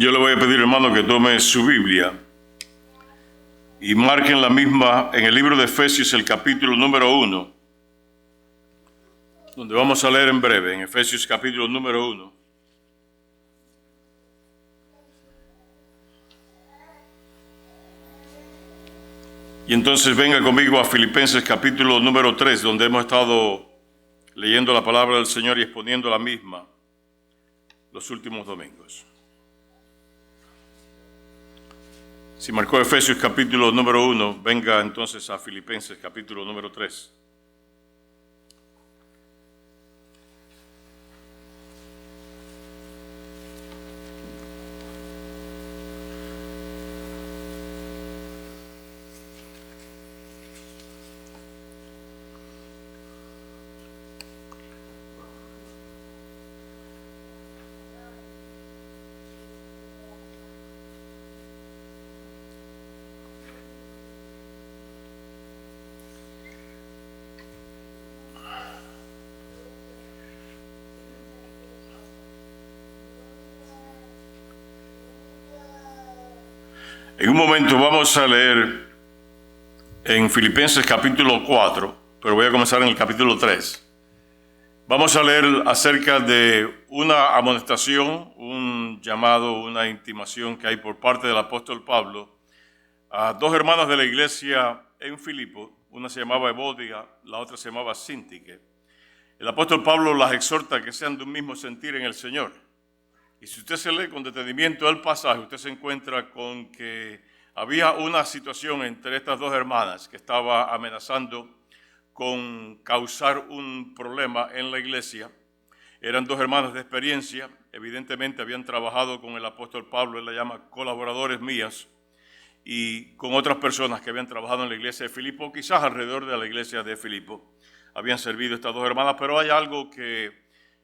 Yo le voy a pedir, hermano, que tome su Biblia y marquen la misma en el libro de Efesios, el capítulo número 1, donde vamos a leer en breve, en Efesios capítulo número 1. Y entonces venga conmigo a Filipenses capítulo número 3, donde hemos estado leyendo la palabra del Señor y exponiendo la misma los últimos domingos. Si marcó Efesios capítulo número 1, venga entonces a Filipenses capítulo número 3. En un momento vamos a leer en Filipenses capítulo 4, pero voy a comenzar en el capítulo 3. Vamos a leer acerca de una amonestación, un llamado, una intimación que hay por parte del apóstol Pablo a dos hermanas de la iglesia en Filipo. Una se llamaba Evodia, la otra se llamaba Síntique. El apóstol Pablo las exhorta a que sean de un mismo sentir en el Señor. Y si usted se lee con detenimiento el pasaje, usted se encuentra con que había una situación entre estas dos hermanas que estaba amenazando con causar un problema en la iglesia. Eran dos hermanas de experiencia, evidentemente habían trabajado con el apóstol Pablo, él la llama colaboradores mías, y con otras personas que habían trabajado en la iglesia de Filipo, quizás alrededor de la iglesia de Filipo habían servido estas dos hermanas, pero hay algo que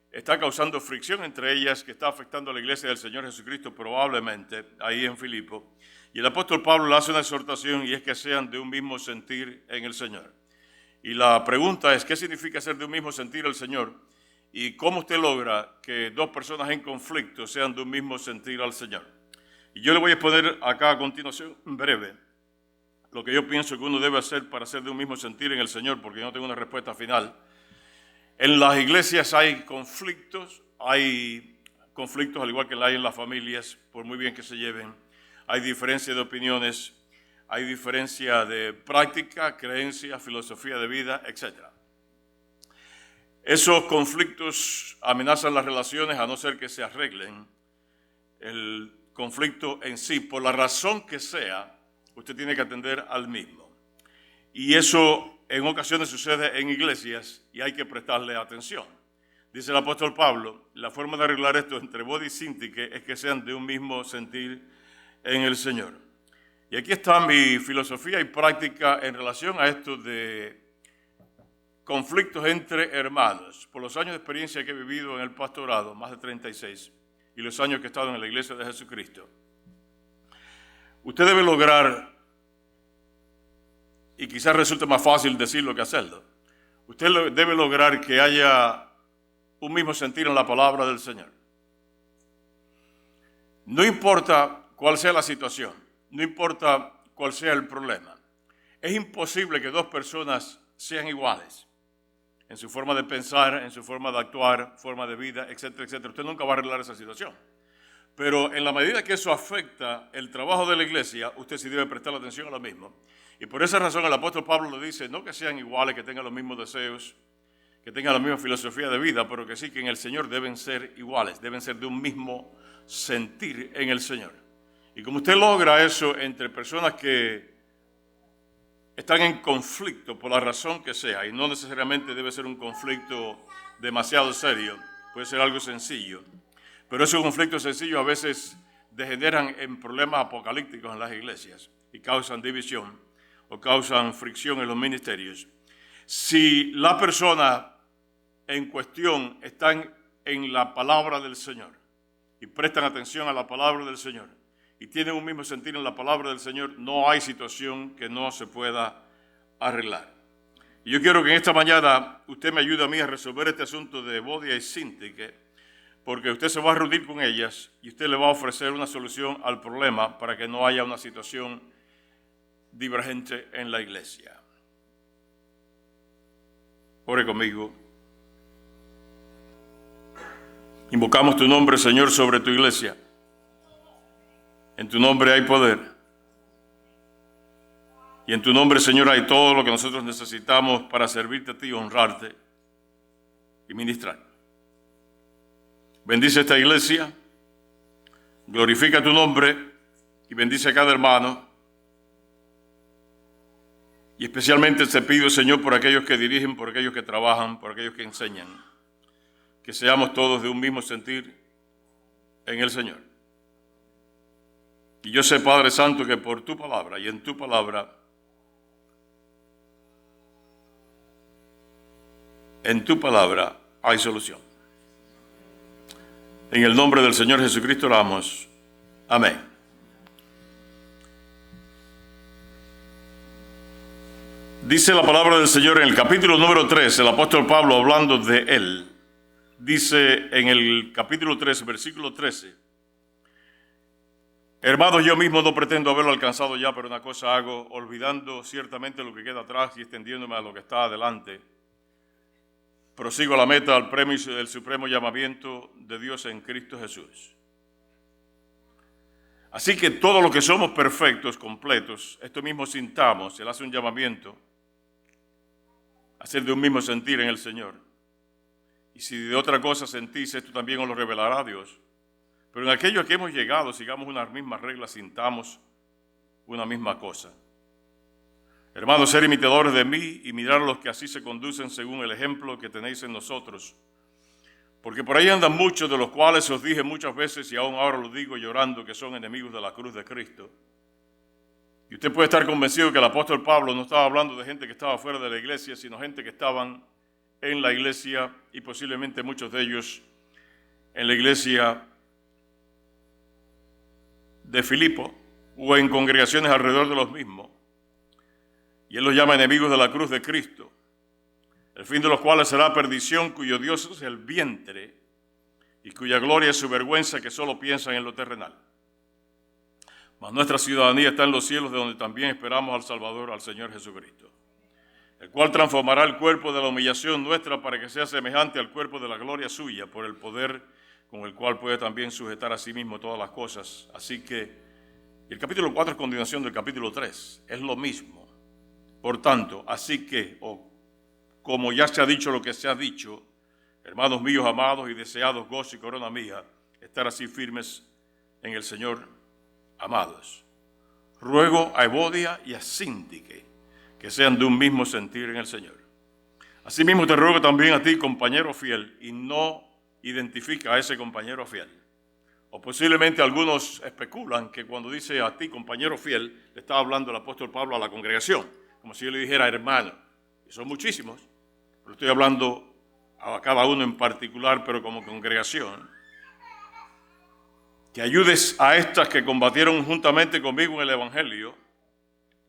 está causando fricción entre ellas, que está afectando a la iglesia del Señor Jesucristo probablemente ahí en Filipo. Y el apóstol Pablo le hace una exhortación y es que sean de un mismo sentir en el Señor. Y la pregunta es, ¿qué significa ser de un mismo sentir el Señor? ¿Y cómo usted logra que dos personas en conflicto sean de un mismo sentir al Señor? Y yo le voy a exponer acá a continuación, en breve, lo que yo pienso que uno debe hacer para ser de un mismo sentir en el Señor, porque yo no tengo una respuesta final. En las iglesias hay conflictos al igual que la hay en las familias, por muy bien que se lleven. Hay diferencia de opiniones, hay diferencia de práctica, creencia, filosofía de vida, etc. Esos conflictos amenazan las relaciones a no ser que se arreglen. El conflicto en sí, por la razón que sea, usted tiene que atender al mismo. Y eso en ocasiones sucede en iglesias y hay que prestarle atención. Dice el apóstol Pablo, la forma de arreglar esto entre Evodia y Síntique es que sean de un mismo sentir en el Señor. Y aquí está mi filosofía y práctica en relación a esto de conflictos entre hermanos. Por los años de experiencia que he vivido en el pastorado, más de 36, y los años que he estado en la iglesia de Jesucristo, usted debe lograr, y quizás resulte más fácil decirlo que hacerlo, usted debe lograr que haya un mismo sentir en la palabra del Señor. No importa cuál sea la situación, no importa cuál sea el problema. Es imposible que dos personas sean iguales en su forma de pensar, en su forma de actuar, forma de vida, etcétera, etcétera. Usted nunca va a arreglar esa situación. Pero en la medida que eso afecta el trabajo de la iglesia, usted sí debe prestar atención a lo mismo. Y por esa razón el apóstol Pablo le dice, no que sean iguales, que tengan los mismos deseos, que tengan la misma filosofía de vida, pero que sí que en el Señor deben ser iguales, deben ser de un mismo sentir en el Señor. Y como usted logra eso entre personas que están en conflicto por la razón que sea, y no necesariamente debe ser un conflicto demasiado serio, puede ser algo sencillo, pero esos conflictos sencillos a veces degeneran en problemas apocalípticos en las iglesias y causan división o causan fricción en los ministerios. Si la persona en cuestión está en la palabra del Señor y prestan atención a la palabra del Señor y tienen un mismo sentir en la palabra del Señor, no hay situación que no se pueda arreglar. Y yo quiero que en esta mañana usted me ayude a mí a resolver este asunto de Evodia y Síntique, porque usted se va a reunir con ellas y usted le va a ofrecer una solución al problema para que no haya una situación divergente en la iglesia. Ore conmigo. Invocamos tu nombre, Señor, sobre tu iglesia. En tu nombre hay poder. Y en tu nombre, Señor, hay todo lo que nosotros necesitamos para servirte a ti, honrarte y ministrar. Bendice esta iglesia, glorifica tu nombre y bendice a cada hermano. Y especialmente te pido, Señor, por aquellos que dirigen, por aquellos que trabajan, por aquellos que enseñan, que seamos todos de un mismo sentir en el Señor. Y yo sé, Padre Santo, que por tu palabra y en tu palabra, hay solución. En el nombre del Señor Jesucristo oramos. Amén. Dice la palabra del Señor en el capítulo número 3, el apóstol Pablo hablando de él. Dice en el capítulo 3, versículo 13. Hermanos, yo mismo no pretendo haberlo alcanzado ya, pero una cosa hago, olvidando ciertamente lo que queda atrás y extendiéndome a lo que está adelante. Prosigo a la meta, al premio del supremo llamamiento de Dios en Cristo Jesús. Así que todos los que somos perfectos, completos, esto mismo sintamos, Él hace un llamamiento a ser de un mismo sentir en el Señor. Y si de otra cosa sentís, esto también os lo revelará Dios. Pero en aquello que hemos llegado, sigamos unas mismas reglas, sintamos una misma cosa. Hermanos, ser imitadores de mí y mirar a los que así se conducen según el ejemplo que tenéis en nosotros. Porque por ahí andan muchos, de los cuales os dije muchas veces y aún ahora lo digo llorando, que son enemigos de la cruz de Cristo. Y usted puede estar convencido que el apóstol Pablo no estaba hablando de gente que estaba fuera de la iglesia, sino gente que estaban en la iglesia y posiblemente muchos de ellos en la iglesia de Filipo o en congregaciones alrededor de los mismos. Y él los llama enemigos de la cruz de Cristo, el fin de los cuales será perdición, cuyo Dios es el vientre y cuya gloria es su vergüenza, que solo piensan en lo terrenal. Mas nuestra ciudadanía está en los cielos, de donde también esperamos al Salvador, al Señor Jesucristo, el cual transformará el cuerpo de la humillación nuestra para que sea semejante al cuerpo de la gloria suya, por el poder con el cual puede también sujetar a sí mismo todas las cosas. Así que el capítulo 4 es continuación del capítulo 3, es lo mismo. Por tanto, así que, como ya se ha dicho lo que se ha dicho, hermanos míos amados y deseados, gozo y corona mía, estar así firmes en el Señor, amados. Ruego a Evodia y a Síntique que sean de un mismo sentir en el Señor. Asimismo te ruego también a ti, compañero fiel, y no identifica a ese compañero fiel. O posiblemente algunos especulan que cuando dice a ti, compañero fiel, le está hablando el apóstol Pablo a la congregación, como si yo le dijera hermano. Y son muchísimos, pero estoy hablando a cada uno en particular, pero como congregación. Que ayudes a estas que combatieron juntamente conmigo en el Evangelio,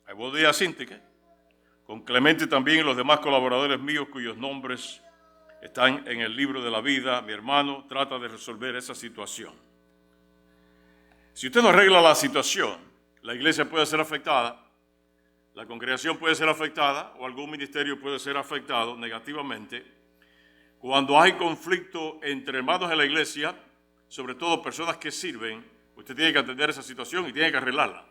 a Evodia y a Síntique, con Clemente también y los demás colaboradores míos cuyos nombres están en el libro de la vida. Mi hermano, trata de resolver esa situación. Si usted no arregla la situación, la iglesia puede ser afectada, la congregación puede ser afectada o algún ministerio puede ser afectado negativamente. Cuando hay conflicto entre hermanos en la iglesia, sobre todo personas que sirven, usted tiene que atender esa situación y tiene que arreglarla.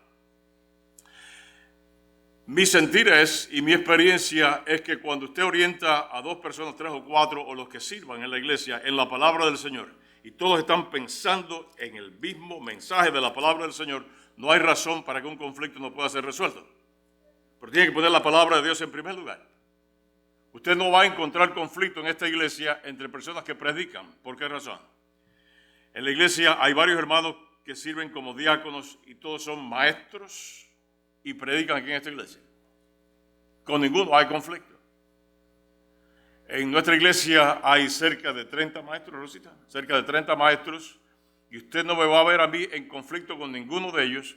Mi sentir es, y mi experiencia es que cuando usted orienta a 2 personas, 3 o 4, o los que sirvan en la iglesia, en la palabra del Señor, y todos están pensando en el mismo mensaje de la palabra del Señor, no hay razón para que un conflicto no pueda ser resuelto. Pero tiene que poner la palabra de Dios en primer lugar. Usted no va a encontrar conflicto en esta iglesia entre personas que predican. ¿Por qué razón? En la iglesia hay varios hermanos que sirven como diáconos y todos son maestros y predican aquí en esta iglesia. Con ninguno hay conflicto. En nuestra iglesia hay cerca de 30 maestros, Rosita, cerca de 30 maestros, y usted no me va a ver a mí en conflicto con ninguno de ellos,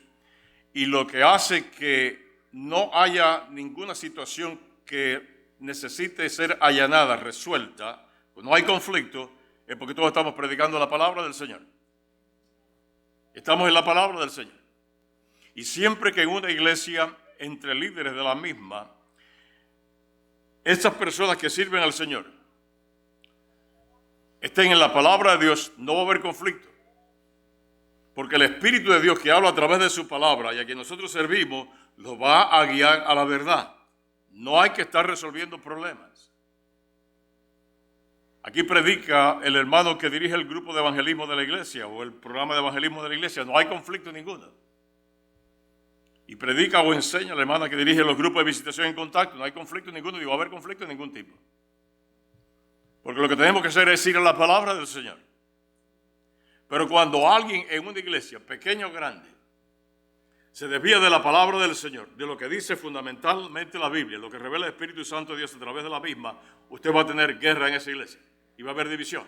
y lo que hace que no haya ninguna situación que necesite ser allanada, resuelta, pues no hay conflicto, es porque todos estamos predicando la palabra del Señor. Estamos en la palabra del Señor. Y siempre que en una iglesia, entre líderes de la misma, estas personas que sirven al Señor estén en la palabra de Dios, no va a haber conflicto. Porque el Espíritu de Dios que habla a través de su palabra y a quien nosotros servimos, los va a guiar a la verdad. No hay que estar resolviendo problemas. Aquí predica el hermano que dirige el grupo de evangelismo de la iglesia o el programa de evangelismo de la iglesia. No hay conflicto ninguno. Y predica o enseña la hermana que dirige los grupos de visitación en contacto. No hay conflicto ninguno, ni va a haber conflicto de ningún tipo. Porque lo que tenemos que hacer es ir a la palabra del Señor. Pero cuando alguien en una iglesia, pequeña o grande, se desvía de la palabra del Señor, de lo que dice fundamentalmente la Biblia, lo que revela el Espíritu Santo de Dios a través de la misma, usted va a tener guerra en esa iglesia y va a haber división.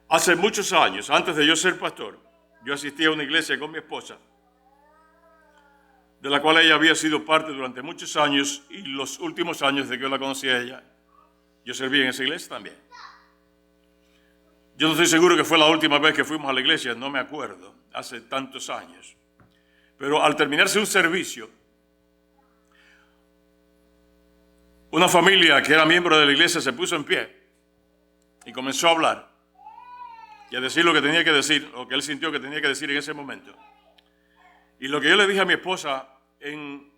Hace muchos años, antes de yo ser pastor, yo asistí a una iglesia con mi esposa, de la cual ella había sido parte durante muchos años, y los últimos años de que yo la conocí a ella, yo serví en esa iglesia también. Yo no estoy seguro que fue la última vez que fuimos a la iglesia, no me acuerdo, hace tantos años. Pero al terminarse un servicio, una familia que era miembro de la iglesia se puso en pie y comenzó a hablar y a decir lo que tenía que decir, lo que él sintió que tenía que decir en ese momento. Y lo que yo le dije a mi esposa en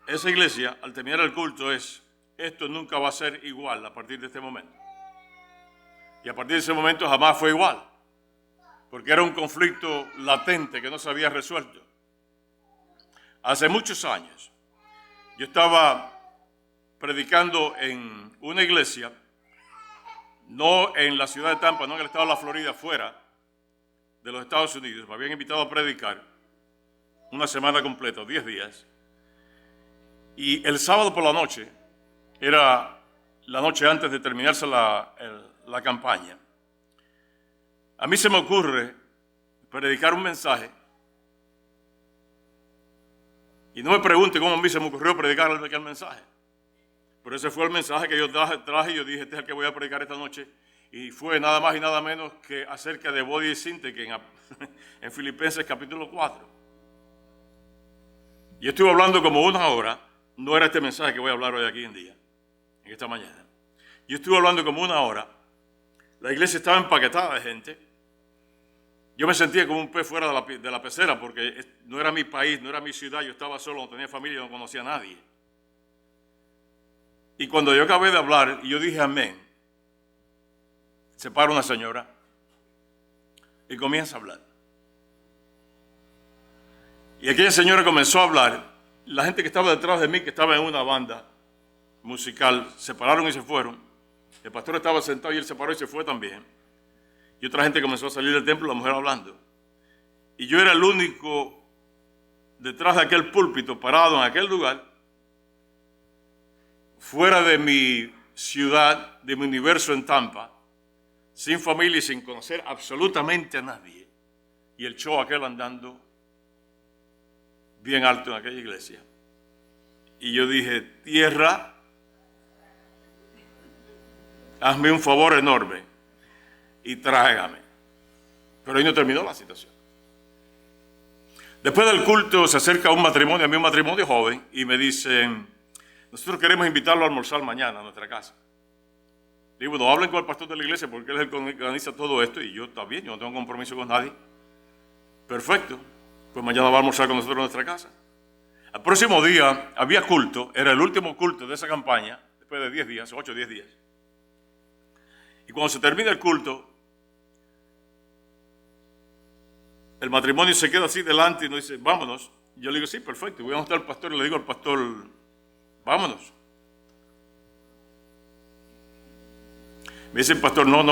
esa iglesia, al terminar el culto, es: esto nunca va a ser igual a partir de este momento. Y a partir de ese momento jamás fue igual, porque era un conflicto latente que no se había resuelto. Hace muchos años, yo estaba predicando en una iglesia, no en la ciudad de Tampa, no en el estado de la Florida, fuera de los Estados Unidos. Me habían invitado a predicar una semana completa, 10 días. Y el sábado por la noche, era la noche antes de terminarse la campaña, a mí se me ocurre predicar un mensaje. Y no me pregunte cómo a mí se me ocurrió predicar aquel mensaje. Pero ese fue el mensaje que yo traje y yo dije: este es el que voy a predicar esta noche. Y fue nada más y nada menos que acerca de body synthesis en Filipenses capítulo 4. Y estuve hablando como una hora. No era este mensaje que voy a hablar hoy aquí en día, en esta mañana. Yo estuve hablando como una hora. La iglesia estaba empaquetada de gente. Yo me sentía como un pez fuera de la pecera, porque no era mi país, no era mi ciudad. Yo estaba solo, no tenía familia, no conocía a nadie. Y cuando yo acabé de hablar y yo dije amén, se para una señora y comienza a hablar. Y aquella señora comenzó a hablar. La gente que estaba detrás de mí, que estaba en una banda musical, se pararon y se fueron. El pastor estaba sentado y él se paró y se fue también. Y otra gente comenzó a salir del templo, la mujer hablando. Y yo era el único detrás de aquel púlpito, parado en aquel lugar, fuera de mi ciudad, de mi universo en Tampa, sin familia y sin conocer absolutamente a nadie. Y el show aquel andando bien alto en aquella iglesia. Y yo dije: tierra, hazme un favor enorme y tráigame. Pero ahí no terminó la situación. Después del culto se acerca un matrimonio, a mí un matrimonio joven, y me dicen: nosotros queremos invitarlo a almorzar mañana a nuestra casa. Digo: bueno, hablen con el pastor de la iglesia, porque él es el que organiza todo esto, y yo también, yo no tengo compromiso con nadie. Perfecto, pues mañana va a almorzar con nosotros en nuestra casa. Al próximo día había culto, era el último culto de esa campaña, después de 10 días, 8 o 10 días. Y cuando se termina el culto, el matrimonio se queda así delante y nos dice: vámonos. Yo le digo: sí, perfecto. Y voy a mostrar al pastor y le digo al pastor: vámonos. Me dice el pastor: no,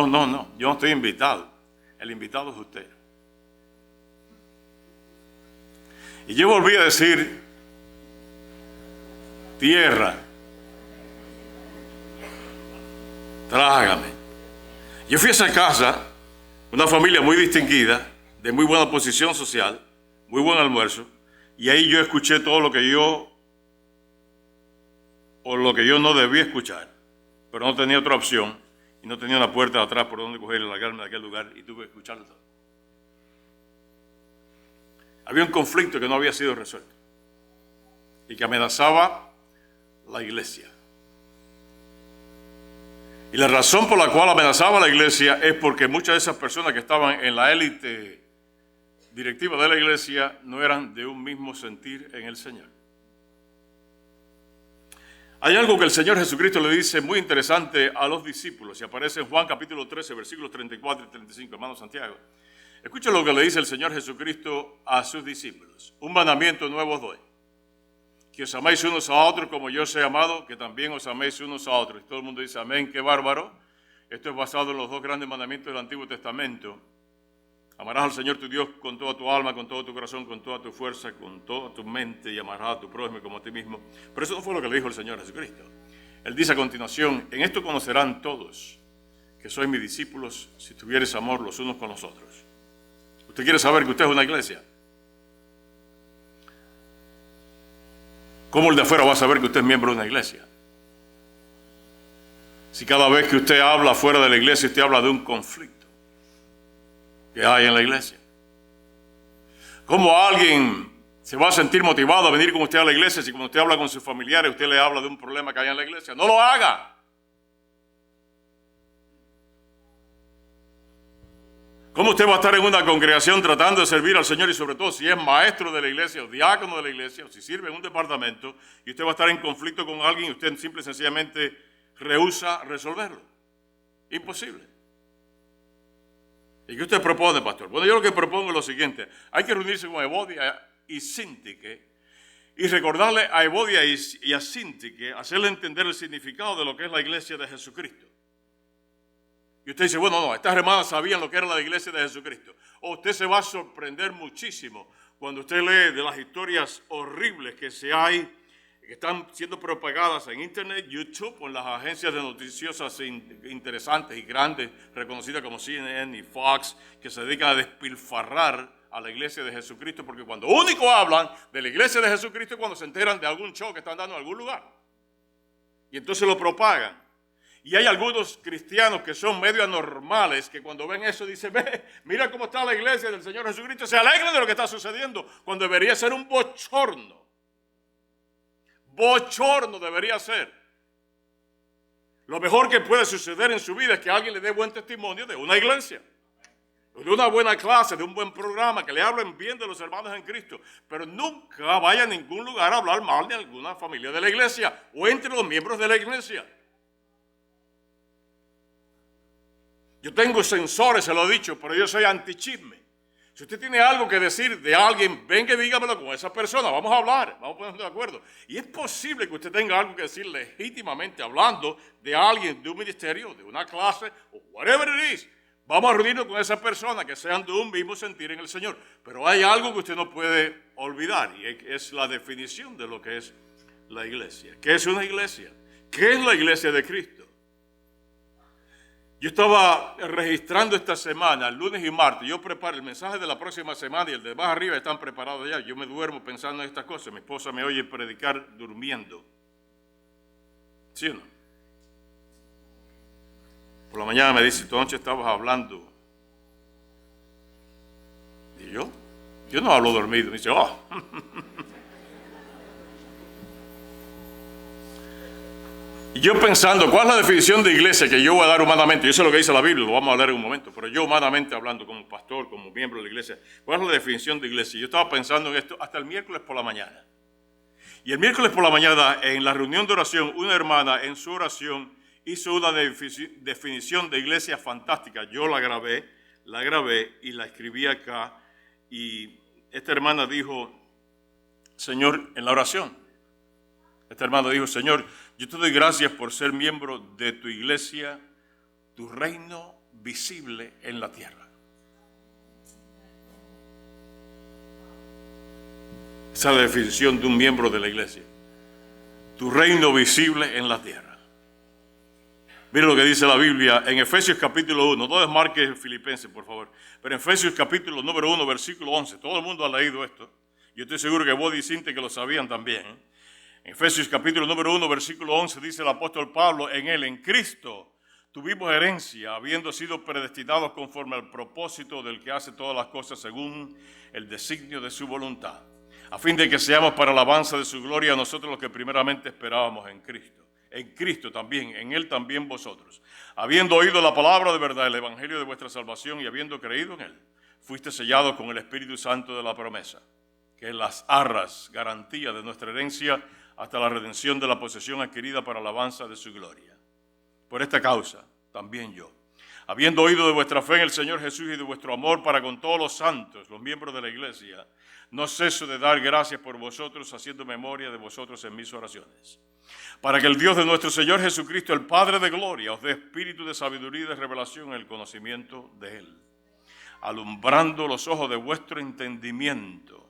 yo no estoy invitado. El invitado es usted. Y yo volví a decir: tierra, trágame. Yo fui a esa casa, una familia muy distinguida, de muy buena posición social, muy buen almuerzo, y ahí yo escuché todo lo que yo no debía escuchar, pero no tenía otra opción, y no tenía una puerta de atrás por donde coger y largarme de aquel lugar y tuve que escucharlo todo. Había un conflicto que no había sido resuelto y que amenazaba la iglesia. Y la razón por la cual amenazaba la iglesia es porque muchas de esas personas que estaban en la élite directiva de la iglesia no eran de un mismo sentir en el Señor. Hay algo que el Señor Jesucristo le dice muy interesante a los discípulos y aparece en Juan capítulo 13, versículos 34 y 35, hermano Santiago. Escuchen lo que le dice el Señor Jesucristo a sus discípulos. Un mandamiento nuevo os doy, que os améis unos a otros como yo os he amado, que también os améis unos a otros. Y todo el mundo dice, amén, qué bárbaro. Esto es basado en los dos grandes mandamientos del Antiguo Testamento. Amarás al Señor tu Dios con toda tu alma, con todo tu corazón, con toda tu fuerza, con toda tu mente, y amarás a tu prójimo como a ti mismo. Pero eso no fue lo que le dijo el Señor Jesucristo. Él dice a continuación, en esto conocerán todos que sois mis discípulos si tuviereis amor los unos con los otros. ¿Usted quiere saber que usted es una iglesia? ¿Cómo el de afuera va a saber que usted es miembro de una iglesia? Si cada vez que usted habla fuera de la iglesia, usted habla de un conflicto que hay en la iglesia. ¿Cómo alguien se va a sentir motivado a venir con usted a la iglesia si cuando usted habla con sus familiares, usted le habla de un problema que hay en la iglesia? ¡No lo haga! ¿Cómo usted va a estar en una congregación tratando de servir al Señor y sobre todo si es maestro de la iglesia o diácono de la iglesia o si sirve en un departamento y usted va a estar en conflicto con alguien y usted simple y sencillamente rehúsa resolverlo? Imposible. ¿Y qué usted propone, pastor? Bueno, yo lo que propongo es lo siguiente. Hay que reunirse con Evodia y Síntique y recordarle a Evodia y a Síntique, hacerle entender el significado de lo que es la iglesia de Jesucristo. Y usted dice, bueno, no, estas hermanas sabían lo que era la iglesia de Jesucristo. O usted se va a sorprender muchísimo cuando usted lee de las historias horribles que que están siendo propagadas en Internet, YouTube, o en las agencias de noticiosas interesantes y grandes, reconocidas como CNN y Fox, que se dedican a despilfarrar a la iglesia de Jesucristo, porque cuando único hablan de la iglesia de Jesucristo es cuando se enteran de algún show que están dando en algún lugar. Y entonces lo propagan. Y hay algunos cristianos que son medio anormales que cuando ven eso dicen, ve, mira cómo está la iglesia del Señor Jesucristo, se alegran de lo que está sucediendo, cuando debería ser un bochorno. Bochorno debería ser. Lo mejor que puede suceder en su vida es que alguien le dé buen testimonio de una iglesia, de una buena clase, de un buen programa, que le hablen bien de los hermanos en Cristo. Pero nunca vaya a ningún lugar a hablar mal de alguna familia de la iglesia o entre los miembros de la iglesia. Yo tengo sensores, se lo he dicho, pero yo soy antichisme. Si usted tiene algo que decir de alguien, venga y dígamelo con esa persona, vamos a hablar, vamos a ponernos de acuerdo. Y es posible que usted tenga algo que decir legítimamente hablando de alguien, de un ministerio, de una clase, o whatever it is. Vamos a reunirnos con esa persona que sean de un mismo sentir en el Señor. Pero hay algo que usted no puede olvidar y es la definición de lo que es la iglesia. ¿Qué es una iglesia? ¿Qué es la iglesia de Cristo? Yo estaba registrando esta semana, lunes y martes. Yo preparo el mensaje de la próxima semana y el de más arriba están preparados ya. Yo me duermo pensando en estas cosas. Mi esposa me oye predicar durmiendo. ¿Sí o no? Por la mañana me dice, tú anoche estabas hablando. ¿Y yo? Yo no hablo dormido. Me dice, oh. Y yo pensando, ¿cuál es la definición de iglesia que yo voy a dar humanamente? Yo sé lo que dice la Biblia, lo vamos a hablar en un momento, pero yo humanamente hablando como pastor, como miembro de la iglesia, ¿cuál es la definición de iglesia? Yo estaba pensando en esto hasta el miércoles por la mañana. Y el miércoles por la mañana, en la reunión de oración, una hermana en su oración hizo una definición de iglesia fantástica. Yo la grabé y la escribí acá. Y esta hermana dijo, Señor, en la oración, esta hermana dijo, Señor, yo te doy gracias por ser miembro de tu iglesia, tu reino visible en la tierra. Esa es la definición de un miembro de la iglesia. Tu reino visible en la tierra. Mira lo que dice la Biblia en Efesios capítulo 1. No desmarque Filipenses, por favor. Pero en Efesios capítulo número 1, versículo 11. Todo el mundo ha leído esto. Yo estoy seguro que vos dijiste que lo sabían también. En Efesios capítulo número 1, versículo 11 dice el apóstol Pablo, en él, en Cristo, tuvimos herencia, habiendo sido predestinados conforme al propósito del que hace todas las cosas según el designio de su voluntad, a fin de que seamos para alabanza de su gloria nosotros los que primeramente esperábamos en Cristo. En Cristo también, en Él también vosotros, habiendo oído la palabra de verdad, el evangelio de vuestra salvación, y habiendo creído en Él, fuiste sellados con el Espíritu Santo de la promesa, que es las arras, garantía de nuestra herencia, hasta la redención de la posesión adquirida para alabanza de su gloria. Por esta causa, también yo, habiendo oído de vuestra fe en el Señor Jesús y de vuestro amor para con todos los santos, los miembros de la iglesia, no ceso de dar gracias por vosotros, haciendo memoria de vosotros en mis oraciones, para que el Dios de nuestro Señor Jesucristo, el Padre de gloria, os dé espíritu de sabiduría y de revelación en el conocimiento de Él, alumbrando los ojos de vuestro entendimiento,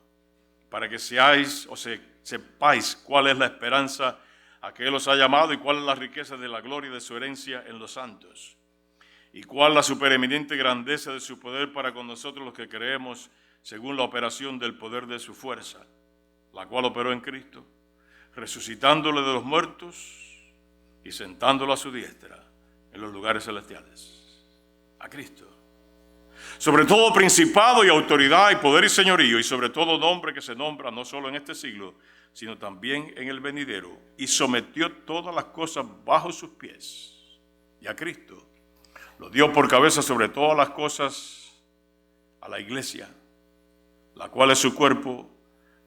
para que sepáis cuál es la esperanza a que Él os ha llamado y cuál es la riqueza de la gloria de su herencia en los santos, y cuál la supereminente grandeza de su poder para con nosotros los que creemos, según la operación del poder de su fuerza, la cual operó en Cristo, resucitándole de los muertos y sentándolo a su diestra en los lugares celestiales. A Cristo. Sobre todo principado y autoridad y poder y señorío, y sobre todo nombre que se nombra no solo en este siglo, sino también en el venidero, y sometió todas las cosas bajo sus pies. Y a Cristo lo dio por cabeza sobre todas las cosas a la iglesia, la cual es su cuerpo,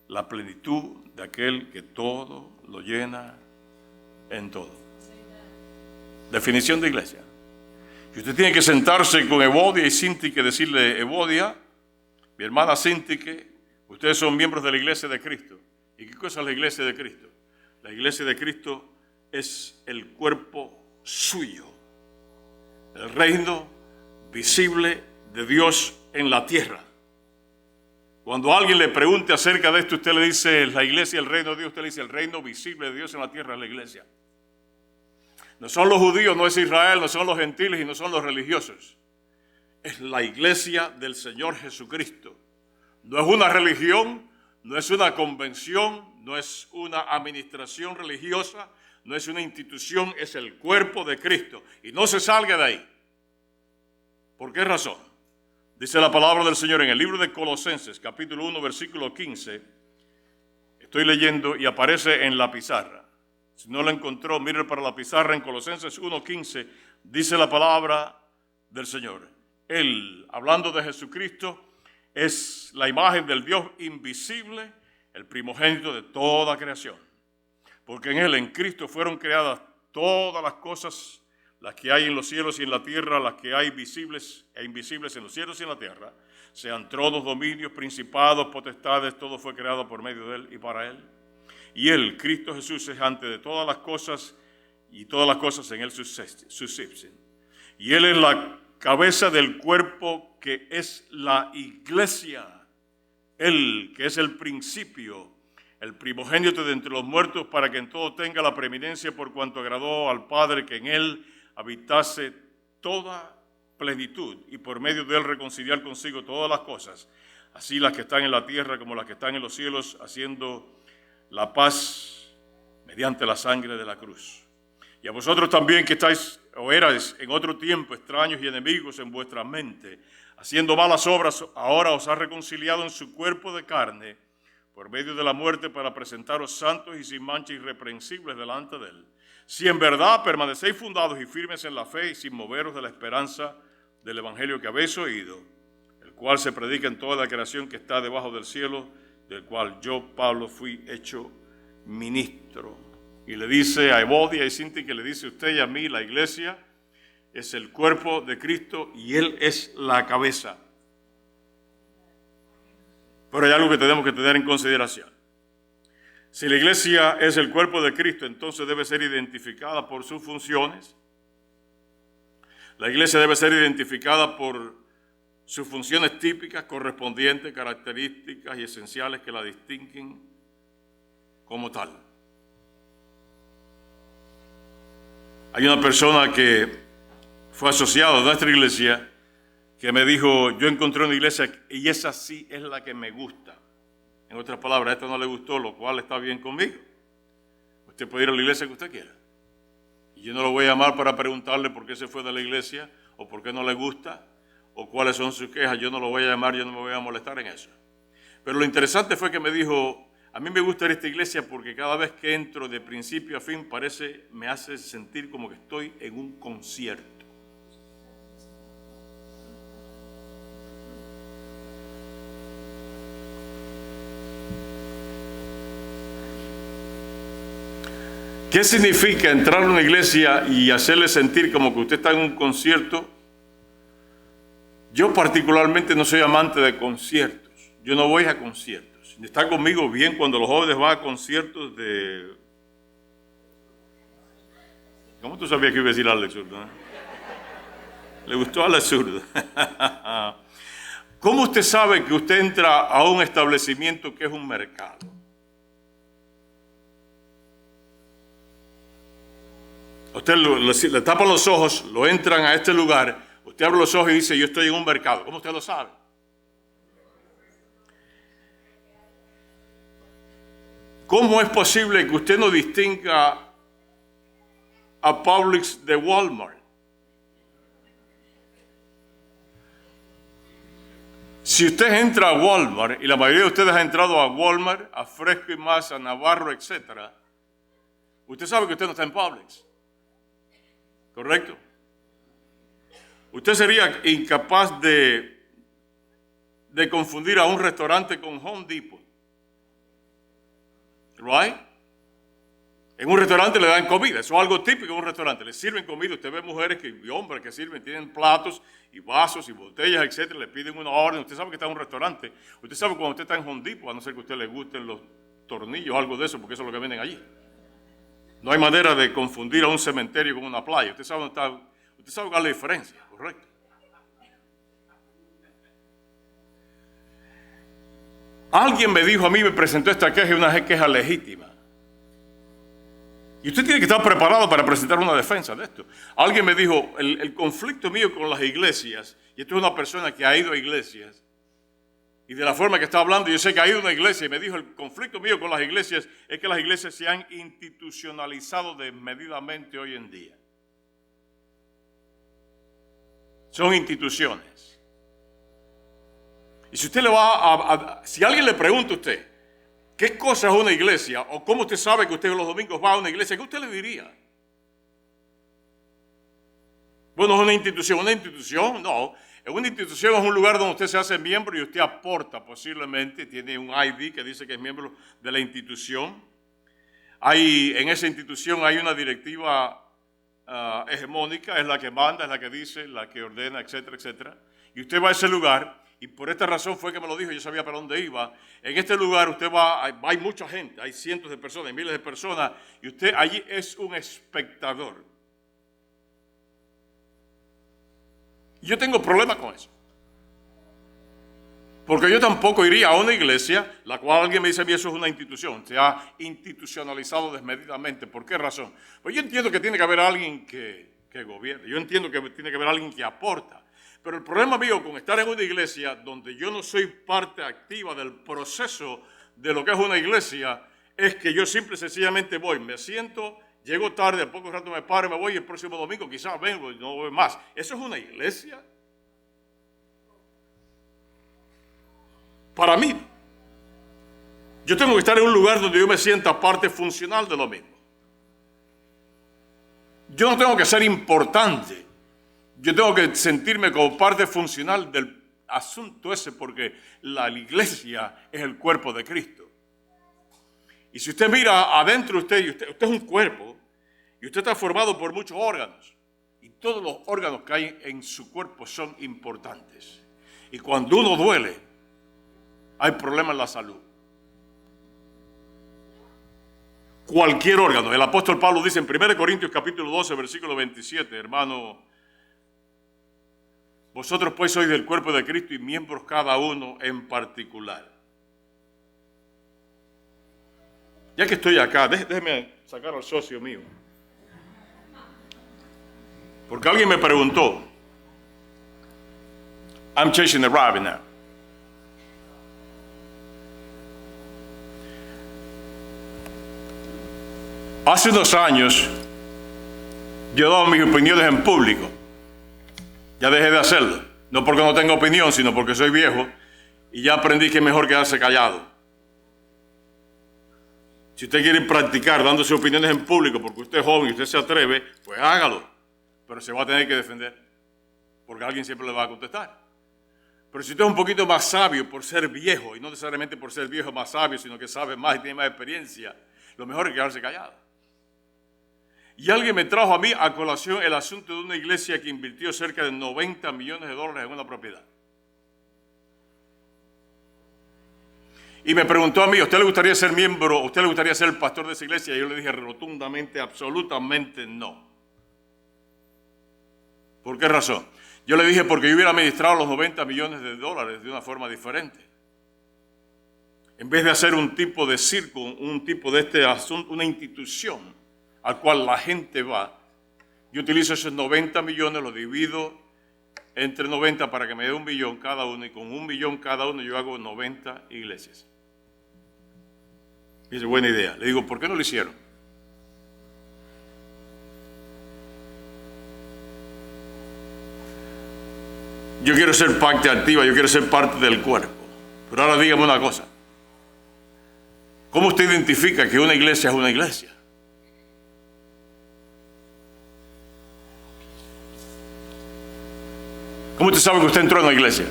la plenitud de aquel que todo lo llena en todo. Definición de iglesia. Y usted tiene que sentarse con Evodia y Sintique y decirle: Evodia, mi hermana Sintique, ustedes son miembros de la iglesia de Cristo. ¿Y qué cosa es la iglesia de Cristo? La iglesia de Cristo es el cuerpo suyo, el reino visible de Dios en la tierra. Cuando alguien le pregunte acerca de esto, usted le dice la iglesia, el reino de Dios, usted le dice el reino visible de Dios en la tierra es la iglesia. No son los judíos, no es Israel, no son los gentiles y no son los religiosos. Es la iglesia del Señor Jesucristo. No es una religión, no es una convención, no es una administración religiosa, no es una institución, es el cuerpo de Cristo. Y no se salga de ahí. ¿Por qué razón? Dice la palabra del Señor en el libro de Colosenses, capítulo 1, versículo 15. Estoy leyendo y aparece en la pizarra. Si no la encontró, mire para la pizarra en Colosenses 1:15, dice la palabra del Señor. Él, hablando de Jesucristo, es la imagen del Dios invisible, el primogénito de toda creación. Porque en Él, en Cristo, fueron creadas todas las cosas, las que hay en los cielos y en la tierra, las que hay visibles e invisibles en los cielos y en la tierra, sean tronos, dominios, principados, potestades, todo fue creado por medio de Él y para Él. Y Él, Cristo Jesús, es antes de todas las cosas, y todas las cosas en Él subsisten. Y Él es la cabeza del cuerpo que es la iglesia. Él, que es el principio, el primogénito de entre los muertos, para que en todo tenga la preeminencia, por cuanto agradó al Padre que en Él habitase toda plenitud, y por medio de Él reconciliar consigo todas las cosas, así las que están en la tierra como las que están en los cielos, haciendo la paz mediante la sangre de la cruz. Y a vosotros también, que estáis o erais en otro tiempo extraños y enemigos en vuestra mente, haciendo malas obras, ahora os ha reconciliado en su cuerpo de carne por medio de la muerte, para presentaros santos y sin mancha, irreprensibles delante de Él. Si en verdad permanecéis fundados y firmes en la fe y sin moveros de la esperanza del evangelio que habéis oído, el cual se predica en toda la creación que está debajo del cielo, del cual yo, Pablo, fui hecho ministro. Y le dice a Evodia y Sintique, que le dice a usted y a mí, la iglesia es el cuerpo de Cristo y Él es la cabeza. Pero hay algo que tenemos que tener en consideración. Si la iglesia es el cuerpo de Cristo, entonces debe ser identificada por sus funciones. La iglesia debe ser identificada por sus funciones típicas, correspondientes, características y esenciales que la distinguen como tal. Hay una persona que fue asociada a nuestra iglesia que me dijo: yo encontré una iglesia y esa sí es la que me gusta. En otras palabras, a esta no le gustó, lo cual está bien conmigo. Usted puede ir a la iglesia que usted quiera. Y Yo no lo voy a llamar para preguntarle por qué se fue de la iglesia o por qué no le gusta o cuáles son sus quejas. Yo no lo voy a llamar, yo no me voy a molestar en eso. Pero lo interesante fue que me dijo, a mí me gusta esta iglesia porque cada vez que entro de principio a fin me hace sentir como que estoy en un concierto. ¿Qué significa entrar a una iglesia y hacerle sentir como que usted está en un concierto? Yo particularmente no soy amante de conciertos. Yo no voy a conciertos. Está conmigo bien cuando los jóvenes van a conciertos de... ¿Cómo tú sabías que iba a decir Alex Zurdo? Le gustó a Alex Zurdo. ¿Cómo usted sabe que usted entra a un establecimiento que es un mercado? Usted le tapan los ojos, lo entran a este lugar, usted abre los ojos y dice, yo estoy en un mercado. ¿Cómo usted lo sabe? ¿Cómo es posible que usted no distinga a Publix de Walmart? Si usted entra a Walmart, y la mayoría de ustedes ha entrado a Walmart, a Fresco y Más, a Navarro, etc., usted sabe que usted no está en Publix. ¿Correcto? Usted sería incapaz de confundir a un restaurante con Home Depot. ¿Right? En un restaurante le dan comida, eso es algo típico en un restaurante. Le sirven comida, usted ve mujeres y hombres que sirven, tienen platos y vasos y botellas, etcétera, le piden una orden. Usted sabe que está en un restaurante. Usted sabe cuando usted está en Home Depot, a no ser que a usted le gusten los tornillos o algo de eso, porque eso es lo que venden allí. No hay manera de confundir a un cementerio con una playa. Usted sabe dónde está, usted sabe cuál es la diferencia, ¿correcto? Alguien me dijo a mí, me presentó esta queja, y una queja legítima. Y usted tiene que estar preparado para presentar una defensa de esto. Alguien me dijo, el conflicto mío con las iglesias, y esto es una persona que ha ido a iglesias, y de la forma que está hablando, yo sé que ha ido a una iglesia y me dijo, el conflicto mío con las iglesias es que las iglesias se han institucionalizado desmedidamente hoy en día. Son instituciones. Y si usted le va si alguien le pregunta a usted, ¿qué cosa es una iglesia? O cómo usted sabe que usted los domingos va a una iglesia, ¿qué usted le diría? Bueno, es una institución. ¿Una institución? No. Una institución es un lugar donde usted se hace miembro y usted aporta posiblemente, tiene un ID que dice que es miembro de la institución. En esa institución hay una directiva hegemónica, es la que manda, es la que dice, la que ordena, etcétera, etcétera. Y usted va a ese lugar, y por esta razón fue que me lo dijo, yo sabía para dónde iba. En este lugar usted hay mucha gente, hay cientos de personas, hay miles de personas, y usted allí es un espectador. Yo tengo problemas con eso. Porque yo tampoco iría a una iglesia, la cual alguien me dice a mí eso es una institución, se ha institucionalizado desmedidamente. ¿Por qué razón? Pues yo entiendo que tiene que haber alguien que gobierne, yo entiendo que tiene que haber alguien que aporta. Pero el problema mío con estar en una iglesia donde yo no soy parte activa del proceso de lo que es una iglesia, es que yo simple y sencillamente voy, me siento, llego tarde, a poco rato me paro y me voy, y el próximo domingo quizás vengo y no voy más. ¿Eso es una iglesia? Para mí, yo tengo que estar en un lugar donde yo me sienta parte funcional de lo mismo. Yo no tengo que ser importante. Yo tengo que sentirme como parte funcional del asunto ese, porque la iglesia es el cuerpo de Cristo. Y si usted mira adentro usted es un cuerpo, y usted está formado por muchos órganos, y todos los órganos que hay en su cuerpo son importantes. Y cuando uno duele, hay problemas en la salud. Cualquier órgano. El apóstol Pablo dice en 1 Corintios capítulo 12, versículo 27, hermano, vosotros pues sois del cuerpo de Cristo y miembros cada uno en particular. Ya que estoy acá, déjeme sacar al socio mío. Porque alguien me preguntó, I'm chasing the rabbit now. Hace unos años, Yo he dado mis opiniones en público. Ya dejé de hacerlo. No porque no tenga opinión, sino porque soy viejo y ya aprendí que es mejor quedarse callado. Si usted quiere practicar dándose opiniones en público porque usted es joven y usted se atreve, pues hágalo. Pero se va a tener que defender, porque alguien siempre le va a contestar. Pero si usted es un poquito más sabio por ser viejo, y no necesariamente por ser viejo más sabio, sino que sabe más y tiene más experiencia, lo mejor es quedarse callado. Y alguien me trajo a mí a colación el asunto de una iglesia que invirtió cerca de $90 millones en una propiedad. Y me preguntó a mí, ¿a usted le gustaría ser miembro, a usted le gustaría ser el pastor de esa iglesia? Y yo le dije rotundamente, absolutamente no. ¿Por qué razón? Yo le dije porque yo hubiera administrado los $90 millones de una forma diferente. En vez de hacer un tipo de circo, un tipo de este asunto, una institución al cual la gente va, yo utilizo esos 90 millones, los divido entre 90 para que me dé $1 billón cada uno, y con $1 billón cada uno yo hago 90 iglesias. Dice, buena idea. Le digo, ¿por qué no lo hicieron? Yo quiero ser parte activa, yo quiero ser parte del cuerpo. Pero ahora dígame una cosa. ¿Cómo usted identifica que una iglesia es una iglesia? ¿Cómo usted sabe que usted entró en una iglesia?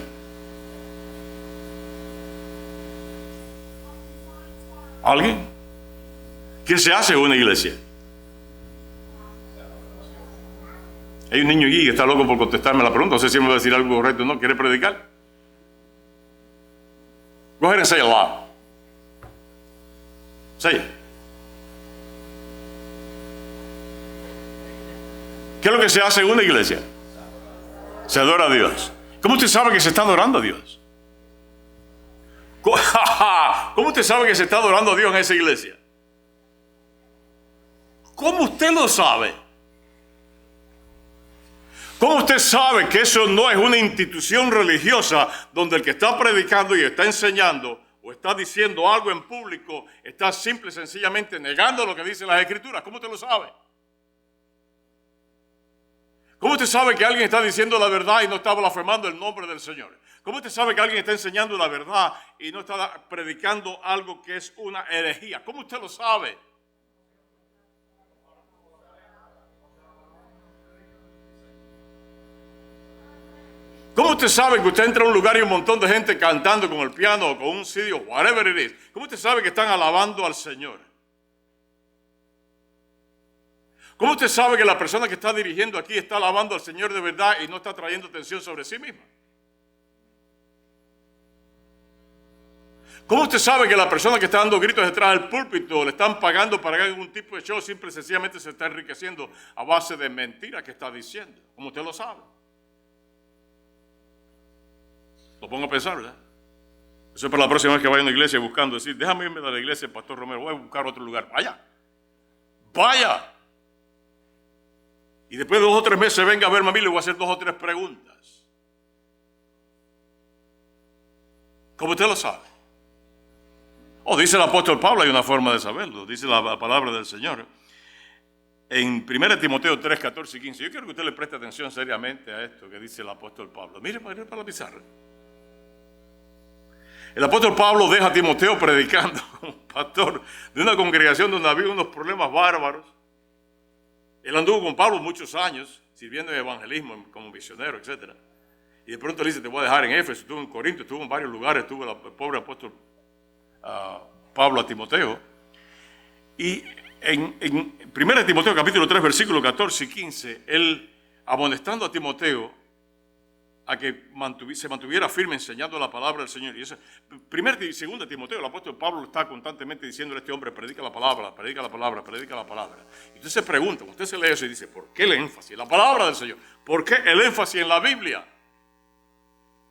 ¿Alguien? ¿Qué se hace en una iglesia? Hay un niño aquí que está loco por contestarme la pregunta. No sé si me va a decir algo correcto o no. ¿Quiere predicar? Go ahead and say it loud. Say it. ¿Qué es lo que se hace en una iglesia? Se adora a Dios. ¿Cómo usted sabe que se está adorando a Dios? ¿Cómo usted sabe que se está adorando a Dios en esa iglesia? ¿Cómo usted lo sabe? ¿Cómo usted sabe que eso no es una institución religiosa donde el que está predicando y está enseñando o está diciendo algo en público está simple y sencillamente negando lo que dicen las Escrituras? ¿Cómo usted lo sabe? ¿Cómo usted sabe que alguien está diciendo la verdad y no está blasfemando el nombre del Señor? ¿Cómo usted sabe que alguien está enseñando la verdad y no está predicando algo que es una herejía? ¿Cómo usted lo sabe? ¿Cómo usted sabe que usted entra a un lugar y un montón de gente cantando con el piano o con un CD o whatever it is? ¿Cómo usted sabe que están alabando al Señor? ¿Cómo usted sabe que la persona que está dirigiendo aquí está alabando al Señor de verdad y no está trayendo atención sobre sí misma? ¿Cómo usted sabe que la persona que está dando gritos detrás del púlpito le están pagando para que haga algún tipo de show, simple y sencillamente se está enriqueciendo a base de mentiras que está diciendo? ¿Cómo usted lo sabe? Lo pongo a pensar, ¿verdad? Eso es para la próxima vez que vaya a una iglesia buscando decir, déjame irme de la iglesia, Pastor Romero, voy a buscar otro lugar. Vaya, vaya. Y después de 2 o 3 meses venga a verme a mí y le voy a hacer 2 o 3 preguntas. ¿Cómo usted lo sabe? Dice el apóstol Pablo, hay una forma de saberlo. Dice la palabra del Señor. En 1 Timoteo 3, 14 y 15. Yo quiero que usted le preste atención seriamente a esto que dice el apóstol Pablo. Mire para la pizarra. El apóstol Pablo deja a Timoteo predicando como pastor de una congregación donde había unos problemas bárbaros. Él anduvo con Pablo muchos años, sirviendo en evangelismo como misionero, etc. Y de pronto le dice, te voy a dejar en Éfeso, estuvo en Corinto, estuvo en varios lugares, estuvo el pobre apóstol Pablo a Timoteo. Y en 1 Timoteo capítulo 3, versículos 14 y 15, él amonestando a Timoteo a que se mantuviera firme enseñando la palabra del Señor. Y eso, 1 y 2 Timoteo, el apóstol Pablo está constantemente diciendo a este hombre, predica la palabra, predica la palabra, predica la palabra. Y usted se pregunta, usted se lee eso y dice, ¿por qué el énfasis en la palabra del Señor? ¿Por qué el énfasis en la Biblia?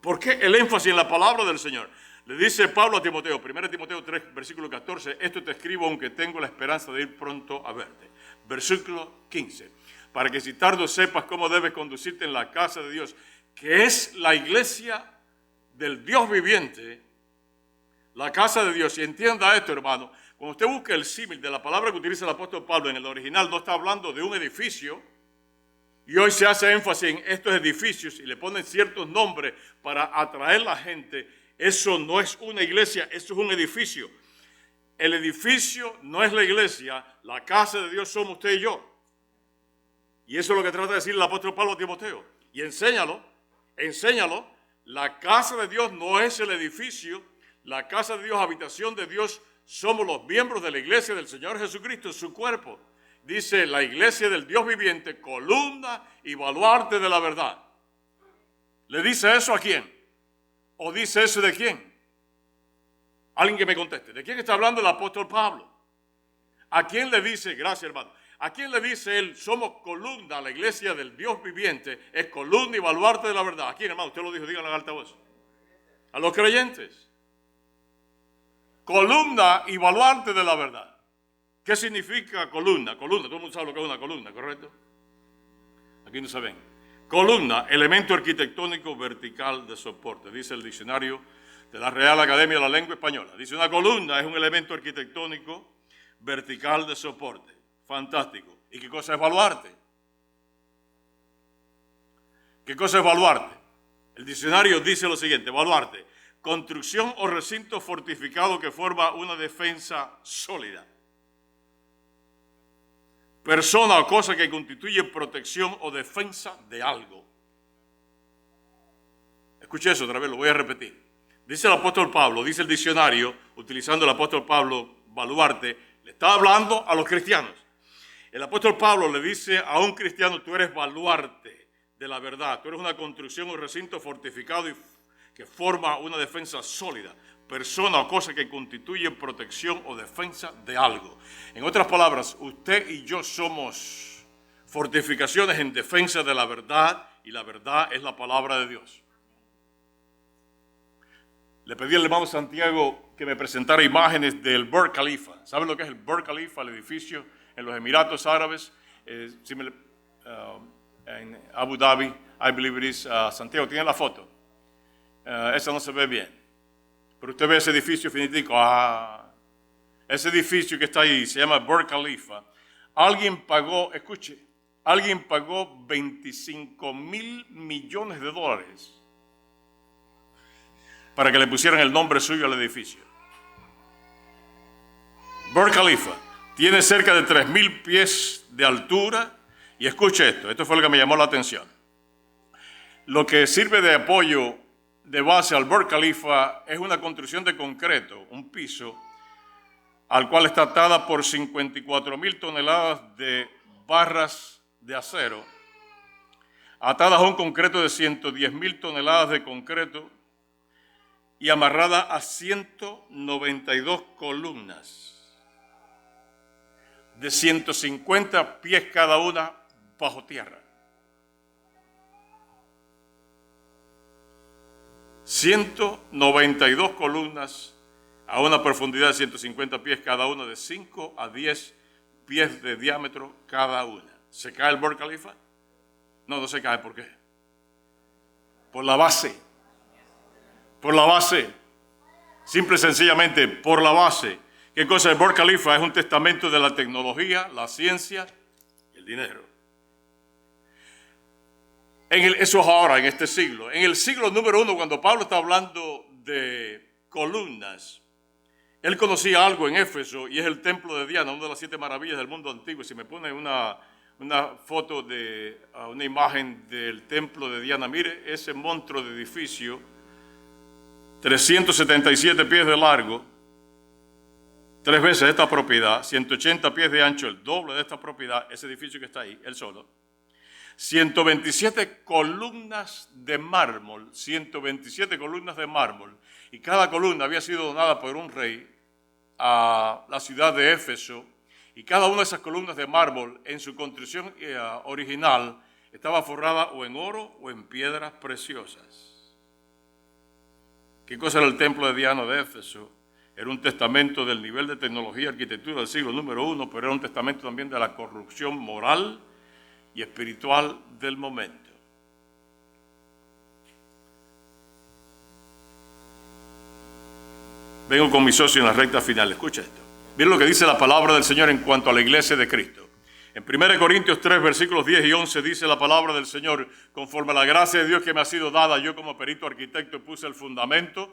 ¿Por qué el énfasis en la palabra del Señor? Le dice Pablo a Timoteo, 1 Timoteo 3, versículo 14, esto te escribo aunque tengo la esperanza de ir pronto a verte. Versículo 15, para que si tardo sepas cómo debes conducirte en la casa de Dios, que es la iglesia del Dios viviente, la casa de Dios. Y entienda esto, hermano, cuando usted busca el símil de la palabra que utiliza el apóstol Pablo en el original, no está hablando de un edificio, Y hoy se hace énfasis en estos edificios y le ponen ciertos nombres para atraer a la gente. Eso no es una iglesia, eso es un edificio. El edificio no es la iglesia, la casa de Dios somos usted y yo. Y eso es lo que trata de decir el apóstol Pablo a Timoteo. Y enséñalo. La casa de Dios no es el edificio, la casa de Dios, habitación de Dios, somos los miembros de la iglesia del Señor Jesucristo, su cuerpo. Dice la iglesia del Dios viviente, columna y baluarte de la verdad. ¿Le dice eso a quién? ¿O dice eso de quién? Alguien que me conteste. ¿De quién está hablando el apóstol Pablo? ¿A quién le dice, gracias hermano, a quién le dice él, somos columna, la iglesia del Dios viviente, es columna y baluarte de la verdad? ¿A quién, hermano? Usted lo dijo, díganlo en alta voz. A los creyentes. Columna y baluarte de la verdad. ¿Qué significa columna? Columna, todo el mundo sabe lo que es una columna, ¿correcto? Aquí no se ven. Columna, elemento arquitectónico vertical de soporte, dice el diccionario de la Real Academia de la Lengua Española. Dice, una columna es un elemento arquitectónico vertical de soporte. Fantástico. ¿Y qué cosa es baluarte? ¿Qué cosa es baluarte? El diccionario dice lo siguiente, baluarte, construcción o recinto fortificado que forma una defensa sólida. Persona o cosa que constituye protección o defensa de algo. Escuche eso otra vez, lo voy a repetir. Dice el apóstol Pablo, dice el diccionario, utilizando el apóstol Pablo, baluarte, le está hablando a los cristianos. El apóstol Pablo le dice a un cristiano, tú eres baluarte de la verdad, tú eres una construcción o recinto fortificado y que forma una defensa sólida. Persona o cosa que constituye protección o defensa de algo. En otras palabras, usted y yo somos fortificaciones en defensa de la verdad y la verdad es la palabra de Dios. Le pedí al hermano Santiago que me presentara imágenes del Burj Khalifa. ¿Saben lo que es el Burj Khalifa, el edificio en los Emiratos Árabes? En Abu Dhabi, I believe it is. Santiago, ¿tiene la foto? Esa no se ve bien. Pero usted ve ese edificio finitico. Ese edificio que está ahí se llama Burj Khalifa. Alguien pagó, escuche, alguien pagó 25 mil millones de dólares para que le pusieran el nombre suyo al edificio. Burj Khalifa tiene cerca de 3.000 pies de altura. Y escuche esto fue lo que me llamó la atención. Lo que sirve de apoyo de base al Burj Khalifa es una construcción de concreto, un piso, al cual está atada por 54.000 toneladas de barras de acero, atadas a un concreto de 110.000 toneladas de concreto y amarrada a 192 columnas de 150 pies cada una bajo tierra. 192 columnas a una profundidad de 150 pies cada una, de 5 a 10 pies de diámetro cada una. ¿Se cae el Burj Khalifa? No, no se cae. ¿Por qué? Por la base. Por la base. Simple y sencillamente, por la base. ¿Qué cosa es el Burj Khalifa? Es un testamento de la tecnología, la ciencia y el dinero. Eso es ahora, en este siglo. En el siglo número 1, cuando Pablo está hablando de columnas, él conocía algo en Éfeso y es el templo de Diana, una de las 7 maravillas del mundo antiguo. Si me pone una foto de una imagen del templo de Diana, mire ese monstruo de edificio, 377 pies de largo, 3 veces esta propiedad, 180 pies de ancho, el doble de esta propiedad, ese edificio que está ahí, él solo. 127 columnas de mármol, 127 columnas de mármol, y cada columna había sido donada por un rey a la ciudad de Éfeso, y cada una de esas columnas de mármol en su construcción original estaba forrada o en oro o en piedras preciosas. ¿Qué cosa era el templo de Diana de Éfeso? Era un testamento del nivel de tecnología y arquitectura del siglo número 1, pero era un testamento también de la corrupción moral y espiritual del momento. Vengo con mi socio en la recta final. Escucha esto. Miren lo que dice la palabra del Señor en cuanto a la iglesia de Cristo. En 1 Corintios 3, versículos 10 y 11 dice la palabra del Señor: conforme a la gracia de Dios que me ha sido dada, yo como perito arquitecto puse el fundamento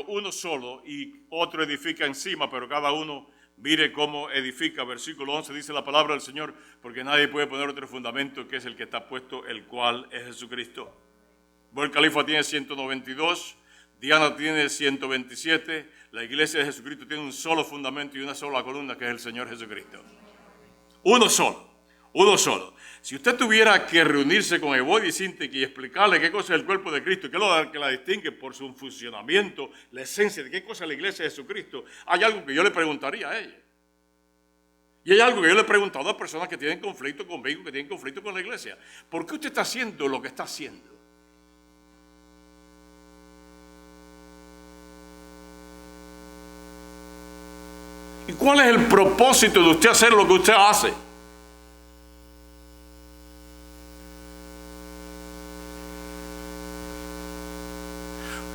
uno solo, y otro edifica encima, pero cada uno mire cómo edifica. Versículo 11 dice la palabra del Señor: porque nadie puede poner otro fundamento que es el que está puesto, el cual es Jesucristo. Burj Khalifa tiene 192, Diana tiene 127, la iglesia de Jesucristo tiene un solo fundamento y una sola columna, que es el Señor Jesucristo. Uno solo. Si usted tuviera que reunirse con Evodi y Sintek y explicarle qué cosa es el cuerpo de Cristo, qué es lo que la distingue por su funcionamiento, la esencia de qué cosa es la iglesia de Jesucristo, hay algo que yo le preguntaría a ella. Y hay algo que yo le he preguntado a personas que tienen conflicto conmigo, que tienen conflicto con la iglesia. ¿Por qué usted está haciendo lo que está haciendo? ¿Y cuál es el propósito de usted hacer lo que usted hace?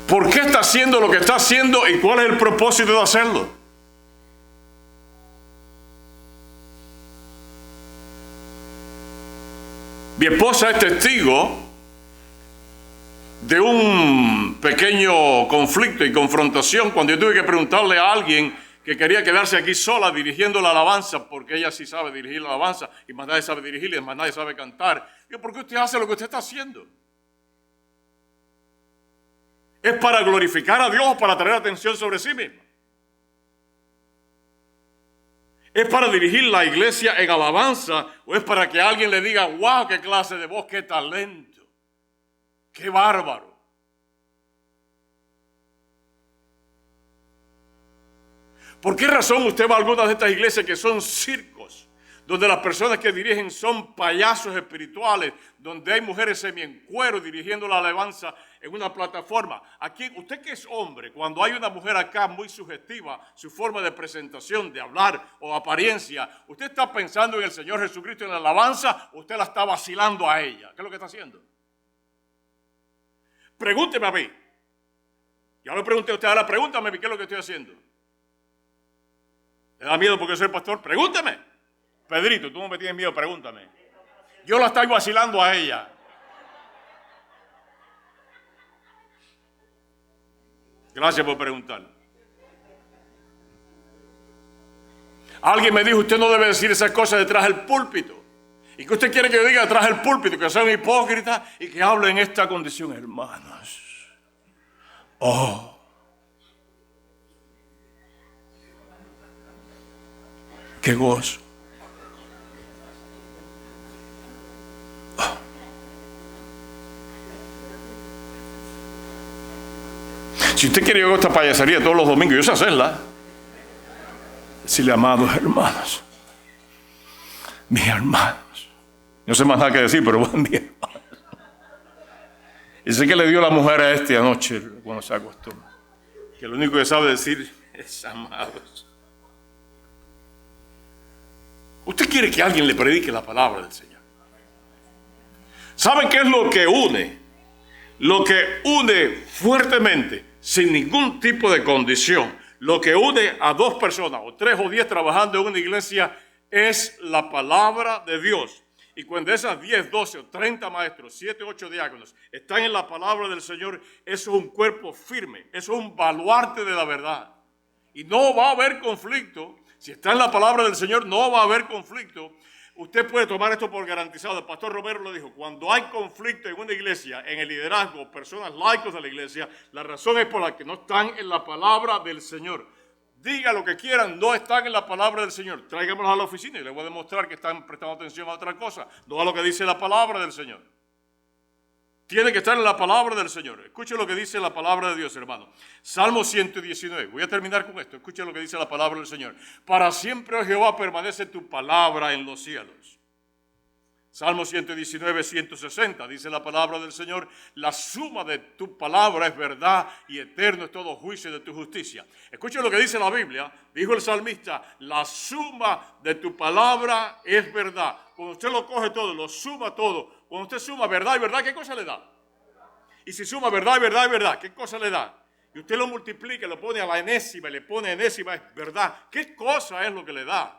¿Por qué está haciendo lo que está haciendo y cuál es el propósito de hacerlo? Mi esposa es testigo de un pequeño conflicto y confrontación cuando yo tuve que preguntarle a alguien que quería quedarse aquí sola dirigiendo la alabanza, porque ella sí sabe dirigir la alabanza y más nadie sabe dirigirla y más nadie sabe cantar. Yo, ¿por qué usted hace lo que usted está haciendo? ¿Es para glorificar a Dios o para traer atención sobre sí mismo? ¿Es para dirigir la iglesia en alabanza o es para que alguien le diga: wow, qué clase de voz, qué talento, qué bárbaro? ¿Por qué razón usted va a algunas de estas iglesias que son circos, donde las personas que dirigen son payasos espirituales, donde hay mujeres semiencuero dirigiendo la alabanza en una plataforma? Aquí, usted que es hombre, cuando hay una mujer acá muy sugestiva, su forma de presentación, de hablar o apariencia, ¿usted está pensando en el Señor Jesucristo en la alabanza o usted la está vacilando a ella? ¿Qué es lo que está haciendo? Pregúnteme a mí. Ya lo pregunté a usted, ahora pregúntame a mí qué es lo que estoy haciendo. ¿Le da miedo porque soy pastor? Pregúnteme. Pedrito, tú no me tienes miedo, pregúntame. Yo la estoy vacilando a ella. Gracias por preguntar. Alguien me dijo: usted no debe decir esas cosas detrás del púlpito. ¿Y qué usted quiere que yo diga detrás del púlpito? Que sea un hipócrita y que hable en esta condición. Hermanos, qué gozo. Si usted quiere esta payasería todos los domingos, yo sé hacerla. Decirle: amados hermanos, mis hermanos. No sé más nada que decir, pero buen día. Y sé que le dio la mujer a este anoche cuando se acostó, que lo único que sabe decir es: amados. Usted quiere que alguien le predique la palabra del Señor. ¿Sabe qué es lo que une? Lo que une fuertemente, sin ningún tipo de condición, lo que une a dos personas, o 3 o 10 trabajando en una iglesia, es la palabra de Dios. Y cuando esas 10, 12 o 30 maestros, 7, 8 diáconos están en la palabra del Señor, eso es un cuerpo firme, eso es un baluarte de la verdad. Y no va a haber conflicto. Si está en la palabra del Señor, no va a haber conflicto. Usted puede tomar esto por garantizado. El pastor Romero lo dijo: cuando hay conflicto en una iglesia, en el liderazgo, personas laicos de la iglesia, la razón es por la que no están en la palabra del Señor. Diga lo que quieran, no están en la palabra del Señor. Tráigamelos a la oficina y les voy a demostrar que están prestando atención a otra cosa, no a lo que dice la palabra del Señor. Tiene que estar en la palabra del Señor. Escuche lo que dice la palabra de Dios, hermano. Salmo 119. Voy a terminar con esto. Escuche lo que dice la palabra del Señor. Para siempre, oh Jehová, permanece tu palabra en los cielos. Salmo 119, 160. Dice la palabra del Señor: la suma de tu palabra es verdad y eterno es todo juicio de tu justicia. Escuche lo que dice la Biblia. Dijo el salmista: la suma de tu palabra es verdad. Cuando usted lo coge todo, lo suma todo. Cuando usted suma verdad y verdad, ¿qué cosa le da? Y si suma verdad y verdad y verdad, ¿qué cosa le da? Y usted lo multiplica, lo pone a la enésima, le pone enésima, es verdad. ¿Qué cosa es lo que le da?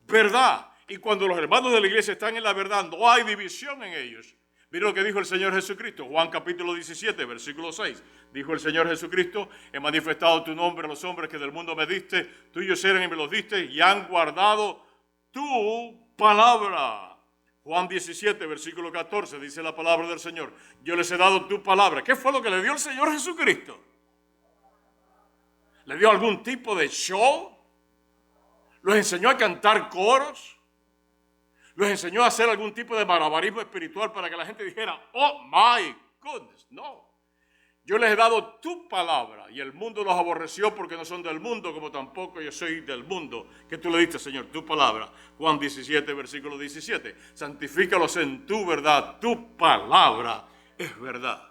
Verdad. Y cuando los hermanos de la iglesia están en la verdad, no hay división en ellos. Mira lo que dijo el Señor Jesucristo, Juan capítulo 17, versículo 6. Dijo el Señor Jesucristo: he manifestado tu nombre a los hombres que del mundo me diste, tuyos eran y me los diste, y han guardado tu palabra. Juan 17, versículo 14, dice la palabra del Señor: yo les he dado tu palabra. ¿Qué fue lo que le dio el Señor Jesucristo? ¿Le dio algún tipo de show? ¿Los enseñó a cantar coros? ¿Los enseñó a hacer algún tipo de malabarismo espiritual para que la gente dijera: oh my goodness? No. Yo les he dado tu palabra y el mundo los aborreció porque no son del mundo, como tampoco yo soy del mundo. Que tú le diste, Señor, tu palabra. Juan 17, versículo 17. Santifícalos en tu verdad. Tu palabra es verdad.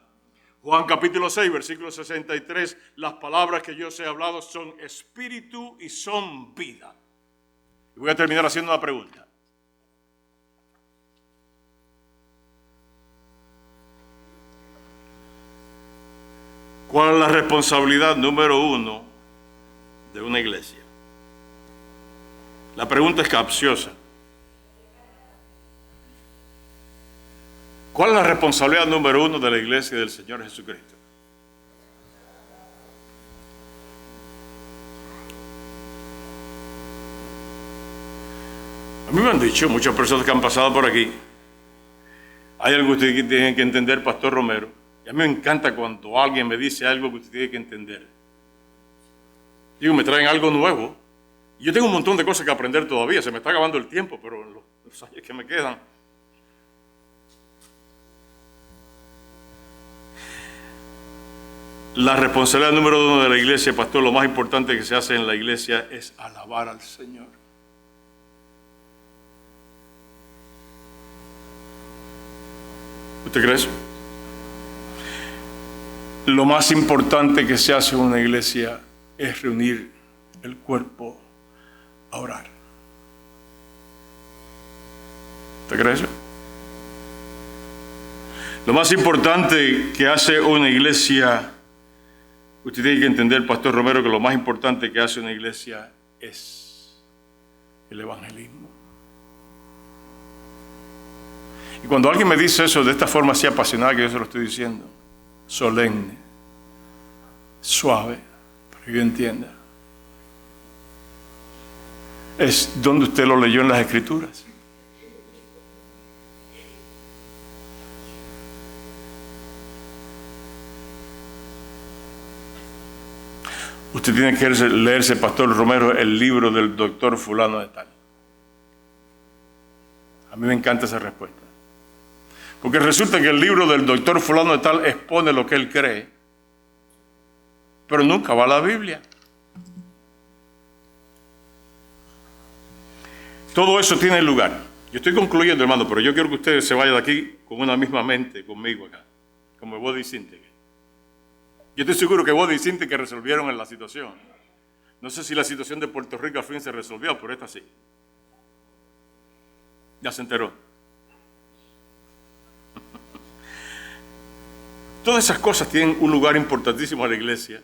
Juan capítulo 6, versículo 63. Las palabras que yo os he hablado son espíritu y son vida. Y voy a terminar haciendo una pregunta. ¿Cuál es la responsabilidad número uno de una iglesia? La pregunta es capciosa. ¿Cuál es la responsabilidad número uno de la iglesia del Señor Jesucristo? A mí me han dicho muchas personas que han pasado por aquí: hay algo que ustedes tienen que entender, Pastor Romero. Y a mí me encanta cuando alguien me dice algo que usted tiene que entender. Digo, me traen algo nuevo. Y yo tengo un montón de cosas que aprender todavía. Se me está acabando el tiempo, pero los años que me quedan. La responsabilidad número uno de la iglesia, pastor, lo más importante que se hace en la iglesia es alabar al Señor. ¿Usted cree eso? Lo más importante que se hace en una iglesia es reunir el cuerpo a orar. ¿Usted cree eso? Lo más importante que hace una iglesia, usted tiene que entender, Pastor Romero, que lo más importante que hace una iglesia es el evangelismo. Y cuando alguien me dice eso de esta forma así apasionada que yo se lo estoy diciendo, solemne, suave, para que yo entienda, es donde usted lo leyó en las Escrituras. Usted tiene que leerse, Pastor Romero, el libro del doctor fulano de tal. A mí me encanta esa respuesta. Porque resulta que el libro del doctor fulano de tal expone lo que él cree, pero nunca va a la Biblia. Todo eso tiene lugar. Yo estoy concluyendo, hermano, pero yo quiero que ustedes se vayan de aquí con una misma mente conmigo acá, como Body Sintek. Yo estoy seguro que Body Sintek que resolvieron en la situación. No sé si la situación de Puerto Rico al fin se resolvió, pero esta sí. Ya se enteró. Todas esas cosas tienen un lugar importantísimo en la iglesia.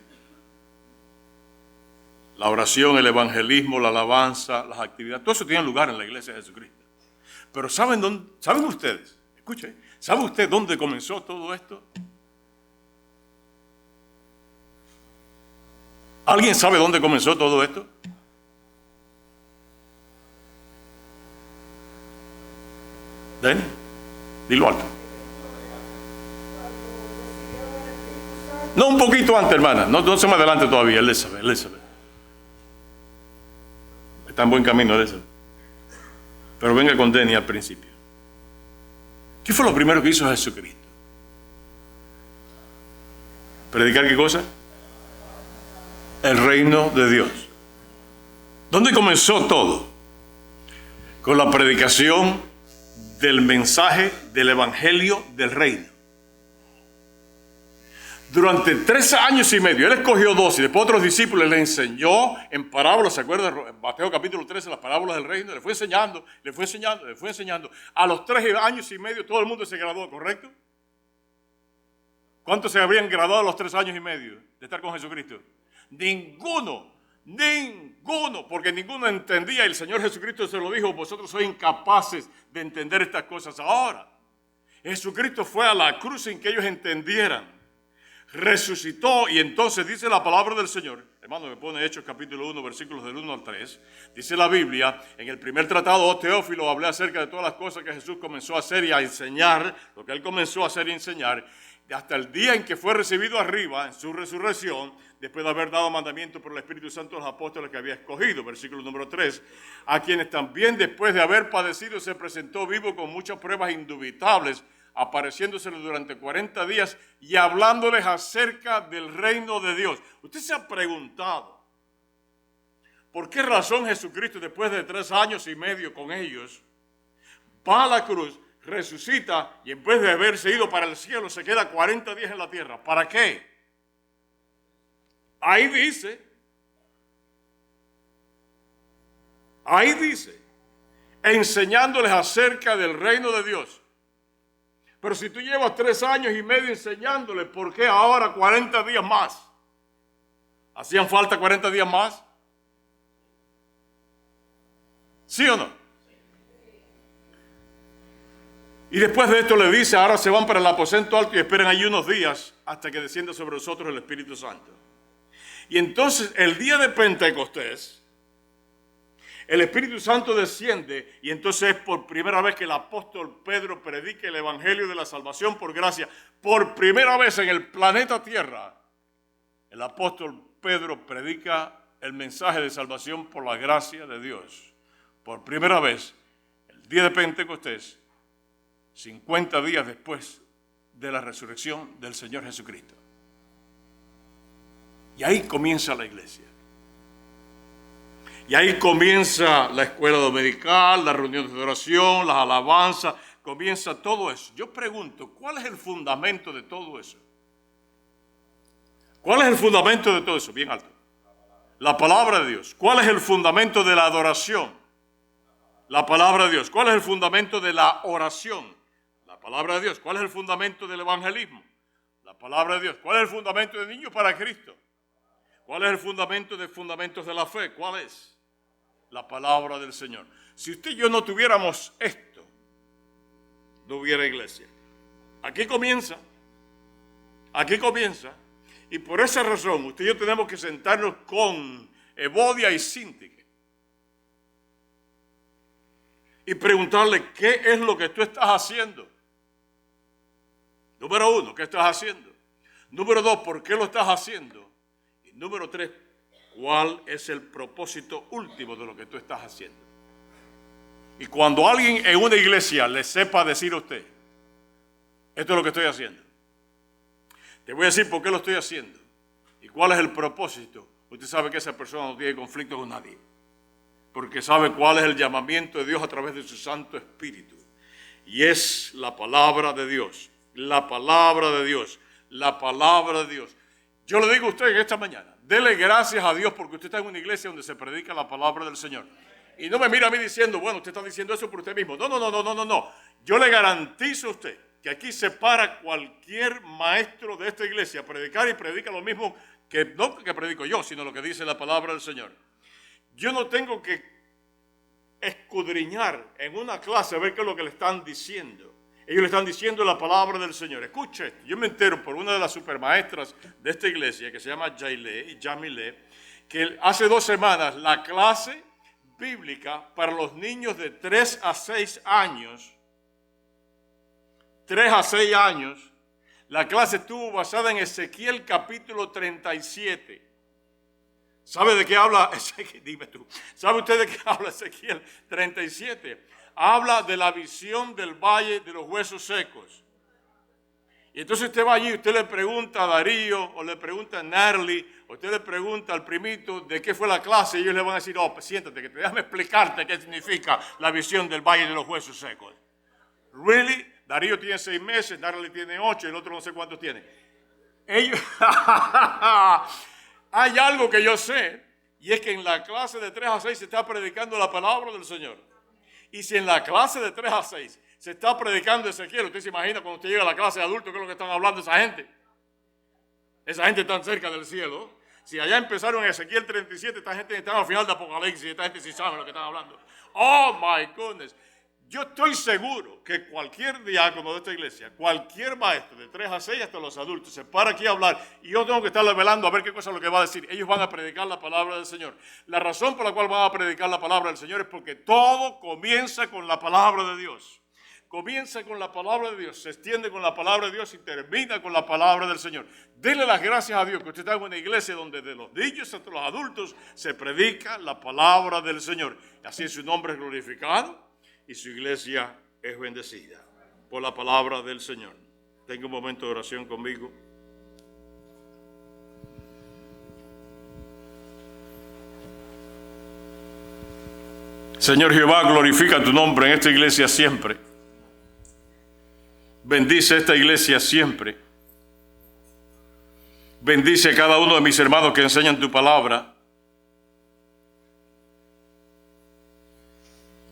La oración, el evangelismo, la alabanza, las actividades, todo eso tiene lugar en la iglesia de Jesucristo. Pero ¿saben ustedes? Escuchen, ¿sabe usted dónde comenzó todo esto? ¿Alguien sabe dónde comenzó todo esto? Denny, dilo alto. No, un poquito antes, hermana. No se me adelante todavía, Elizabeth. Está en buen camino, Elizabeth. Pero venga con Denny al principio. ¿Qué fue lo primero que hizo Jesucristo? ¿Predicar qué cosa? El reino de Dios. ¿Dónde comenzó todo? Con la predicación del mensaje del evangelio del reino. Durante 3 años y medio, él escogió 2 y después otros discípulos le enseñó en parábolas. ¿Se acuerdan? En Mateo capítulo 13, las parábolas del reino. Le fue enseñando. A los 3 años y medio todo el mundo se graduó, ¿correcto? ¿Cuántos se habrían graduado a los 3 años y medio de estar con Jesucristo? Ninguno. Ninguno, porque ninguno entendía. Y el Señor Jesucristo se lo dijo: vosotros sois incapaces de entender estas cosas ahora. Jesucristo fue a la cruz sin que ellos entendieran. Resucitó, y entonces dice la palabra del Señor. Hermano, me pone Hechos capítulo 1, versículos del 1 al 3. Dice la Biblia: en el primer tratado, oh Teófilo, hablé acerca de todas las cosas que Jesús comenzó a hacer y a enseñar, lo que él comenzó a hacer y enseñar, hasta el día en que fue recibido arriba, en su resurrección, después de haber dado mandamiento por el Espíritu Santo a los apóstoles que había escogido. Versículo número 3. A quienes también, después de haber padecido, se presentó vivo con muchas pruebas indubitables, apareciéndoseles durante 40 días y hablándoles acerca del reino de Dios. Usted se ha preguntado, ¿por qué razón Jesucristo, después de 3 años y medio con ellos, va a la cruz, resucita y en vez de haberse ido para el cielo, se queda 40 días en la tierra? ¿Para qué? Ahí dice, enseñándoles acerca del reino de Dios. Pero si tú llevas 3 años y medio enseñándole, ¿por qué ahora 40 días más? ¿Hacían falta 40 días más? ¿Sí o no? Y después de esto le dice: ahora se van para el aposento alto y esperen allí unos días hasta que descienda sobre nosotros el Espíritu Santo. Y entonces el día de Pentecostés, el Espíritu Santo desciende, y entonces es por primera vez que el apóstol Pedro predica el evangelio de la salvación por gracia. Por primera vez en el planeta Tierra, el apóstol Pedro predica el mensaje de salvación por la gracia de Dios. Por primera vez, el día de Pentecostés, 50 días después de la resurrección del Señor Jesucristo. Y ahí comienza la iglesia. Y ahí comienza la escuela dominical, las reuniones de oración, las alabanzas, comienza todo eso. Yo pregunto, ¿cuál es el fundamento de todo eso? ¿Cuál es el fundamento de todo eso? Bien alto. La palabra de Dios. ¿Cuál es el fundamento de la adoración? La palabra de Dios. ¿Cuál es el fundamento de la oración? La palabra de Dios. ¿Cuál es el fundamento del evangelismo? La palabra de Dios. ¿Cuál es el fundamento de Niños para Cristo? ¿Cuál es el fundamento de fundamentos de la fe? ¿Cuál es? La palabra del Señor. Si usted y yo no tuviéramos esto, no hubiera iglesia. Aquí comienza. Aquí comienza. Y por esa razón, usted y yo tenemos que sentarnos con Evodia y Síntique y preguntarle: ¿qué es lo que tú estás haciendo? Número 1, ¿qué estás haciendo? Número 2, ¿por qué lo estás haciendo? Y número 3, ¿cuál es el propósito último de lo que tú estás haciendo? Y cuando alguien en una iglesia le sepa decir a usted: esto es lo que estoy haciendo, te voy a decir por qué lo estoy haciendo y cuál es el propósito, usted sabe que esa persona no tiene conflicto con nadie, porque sabe cuál es el llamamiento de Dios a través de su Santo Espíritu. Y es la palabra de Dios, la palabra de Dios, la palabra de Dios. Yo le digo a usted en esta mañana, dele gracias a Dios porque usted está en una iglesia donde se predica la palabra del Señor. Y no me mira a mí diciendo: bueno, usted está diciendo eso por usted mismo. No. Yo le garantizo a usted que aquí se para cualquier maestro de esta iglesia a predicar y predica lo mismo que no que predico yo, sino lo que dice la palabra del Señor. Yo no tengo que escudriñar en una clase a ver qué es lo que le están diciendo. Ellos le están diciendo la palabra del Señor. Escuche esto. Yo me entero por una de las supermaestras de esta iglesia que se llama Yamile, que hace 2 semanas la clase bíblica para los niños de 3 a 6 años, la clase estuvo basada en Ezequiel capítulo 37. ¿Sabe de qué habla Ezequiel? Dime tú. ¿Sabe usted de qué habla Ezequiel 37? Habla de la visión del valle de los huesos secos. Y entonces usted va allí y usted le pregunta a Darío, o le pregunta a Narly, o usted le pregunta al primito de qué fue la clase, y ellos le van a decir: oh, pues siéntate, que déjame explicarte qué significa la visión del valle de los huesos secos. ¿Really? Darío tiene 6 meses, Narly tiene 8, el otro no sé cuántos tiene. Ellos... Hay algo que yo sé, y es que en la clase de 3 a 6 se está predicando la palabra del Señor. Y si en la clase de 3 a 6 se está predicando Ezequiel, usted se imagina cuando usted llega a la clase de adultos, ¿qué es lo que están hablando esa gente? Esa gente tan cerca del cielo. Si allá empezaron en Ezequiel 37, esta gente está al final de Apocalipsis, esta gente sí sabe lo que están hablando. Oh my goodness. Yo estoy seguro que cualquier diácono de esta iglesia, cualquier maestro de 3 a 6 hasta los adultos, se para aquí a hablar y yo tengo que estarle velando a ver qué cosa es lo que va a decir. Ellos van a predicar la palabra del Señor. La razón por la cual van a predicar la palabra del Señor es porque todo comienza con la palabra de Dios. Comienza con la palabra de Dios, se extiende con la palabra de Dios y termina con la palabra del Señor. Dele las gracias a Dios que usted está en una iglesia donde de los niños hasta los adultos se predica la palabra del Señor. Así su nombre es glorificado y su iglesia es bendecida por la palabra del Señor. Tenga un momento de oración conmigo. Señor Jehová, glorifica tu nombre en esta iglesia siempre. Bendice esta iglesia siempre. Bendice a cada uno de mis hermanos que enseñan tu palabra.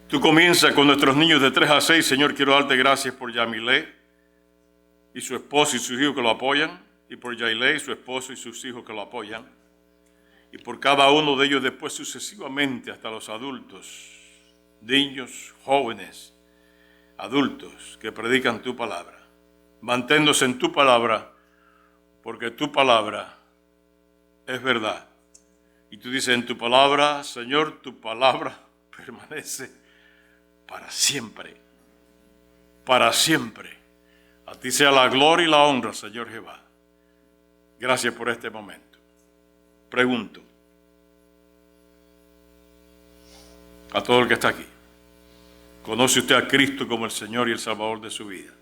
Tú comienzas con nuestros niños de 3 a 6, Señor. Quiero darte gracias por Yamilé y su esposo y sus hijos que lo apoyan, y por Yailé y su esposo y sus hijos que lo apoyan, y por cada uno de ellos después sucesivamente hasta los adultos, niños, jóvenes, adultos que predican tu palabra. Manténnos en tu palabra, porque tu palabra es verdad. Y tú dices en tu palabra, Señor, tu palabra permanece para siempre, para siempre. A ti sea la gloria y la honra, Señor Jehová. Gracias por este momento. Pregunto a todo el que está aquí, ¿conoce usted a Cristo como el Señor y el Salvador de su vida?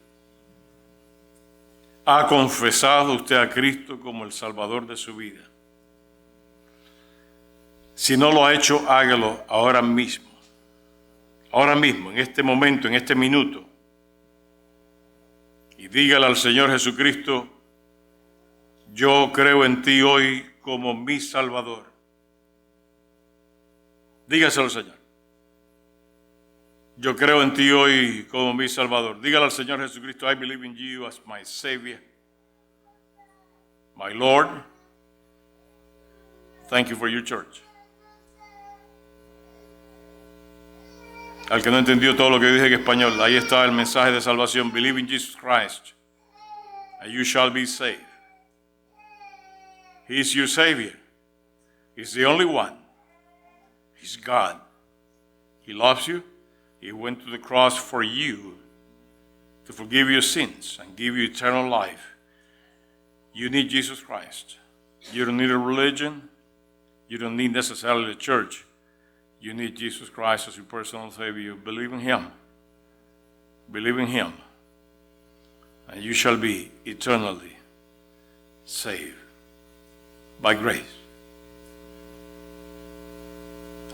¿Ha confesado usted a Cristo como el Salvador de su vida? Si no lo ha hecho, hágalo ahora mismo. Ahora mismo, en este momento, en este minuto. Y dígale al Señor Jesucristo, yo creo en ti hoy como mi Salvador. Dígaselo al Señor. Yo creo en ti hoy como mi Salvador. Dígale al Señor Jesucristo, I believe in you as my Savior, my Lord. Thank you for your church. Al que no entendió todo lo que dije en español, ahí está el mensaje de salvación. Believe in Jesus Christ, and you shall be saved. He is your Savior. He's the only one. He's God. He loves you. He went to the cross for you to forgive your sins and give you eternal life. You need Jesus Christ. You don't need a religion. You don't need necessarily a church. You need Jesus Christ as your personal Savior. Believe in Him. Believe in Him. And you shall be eternally saved by grace.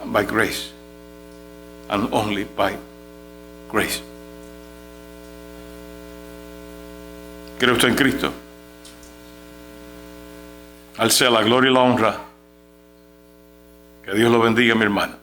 And by grace. And only by grace. ¿Cree usted en Cristo? Al sea la gloria y la honra. Que Dios lo bendiga, mi hermano.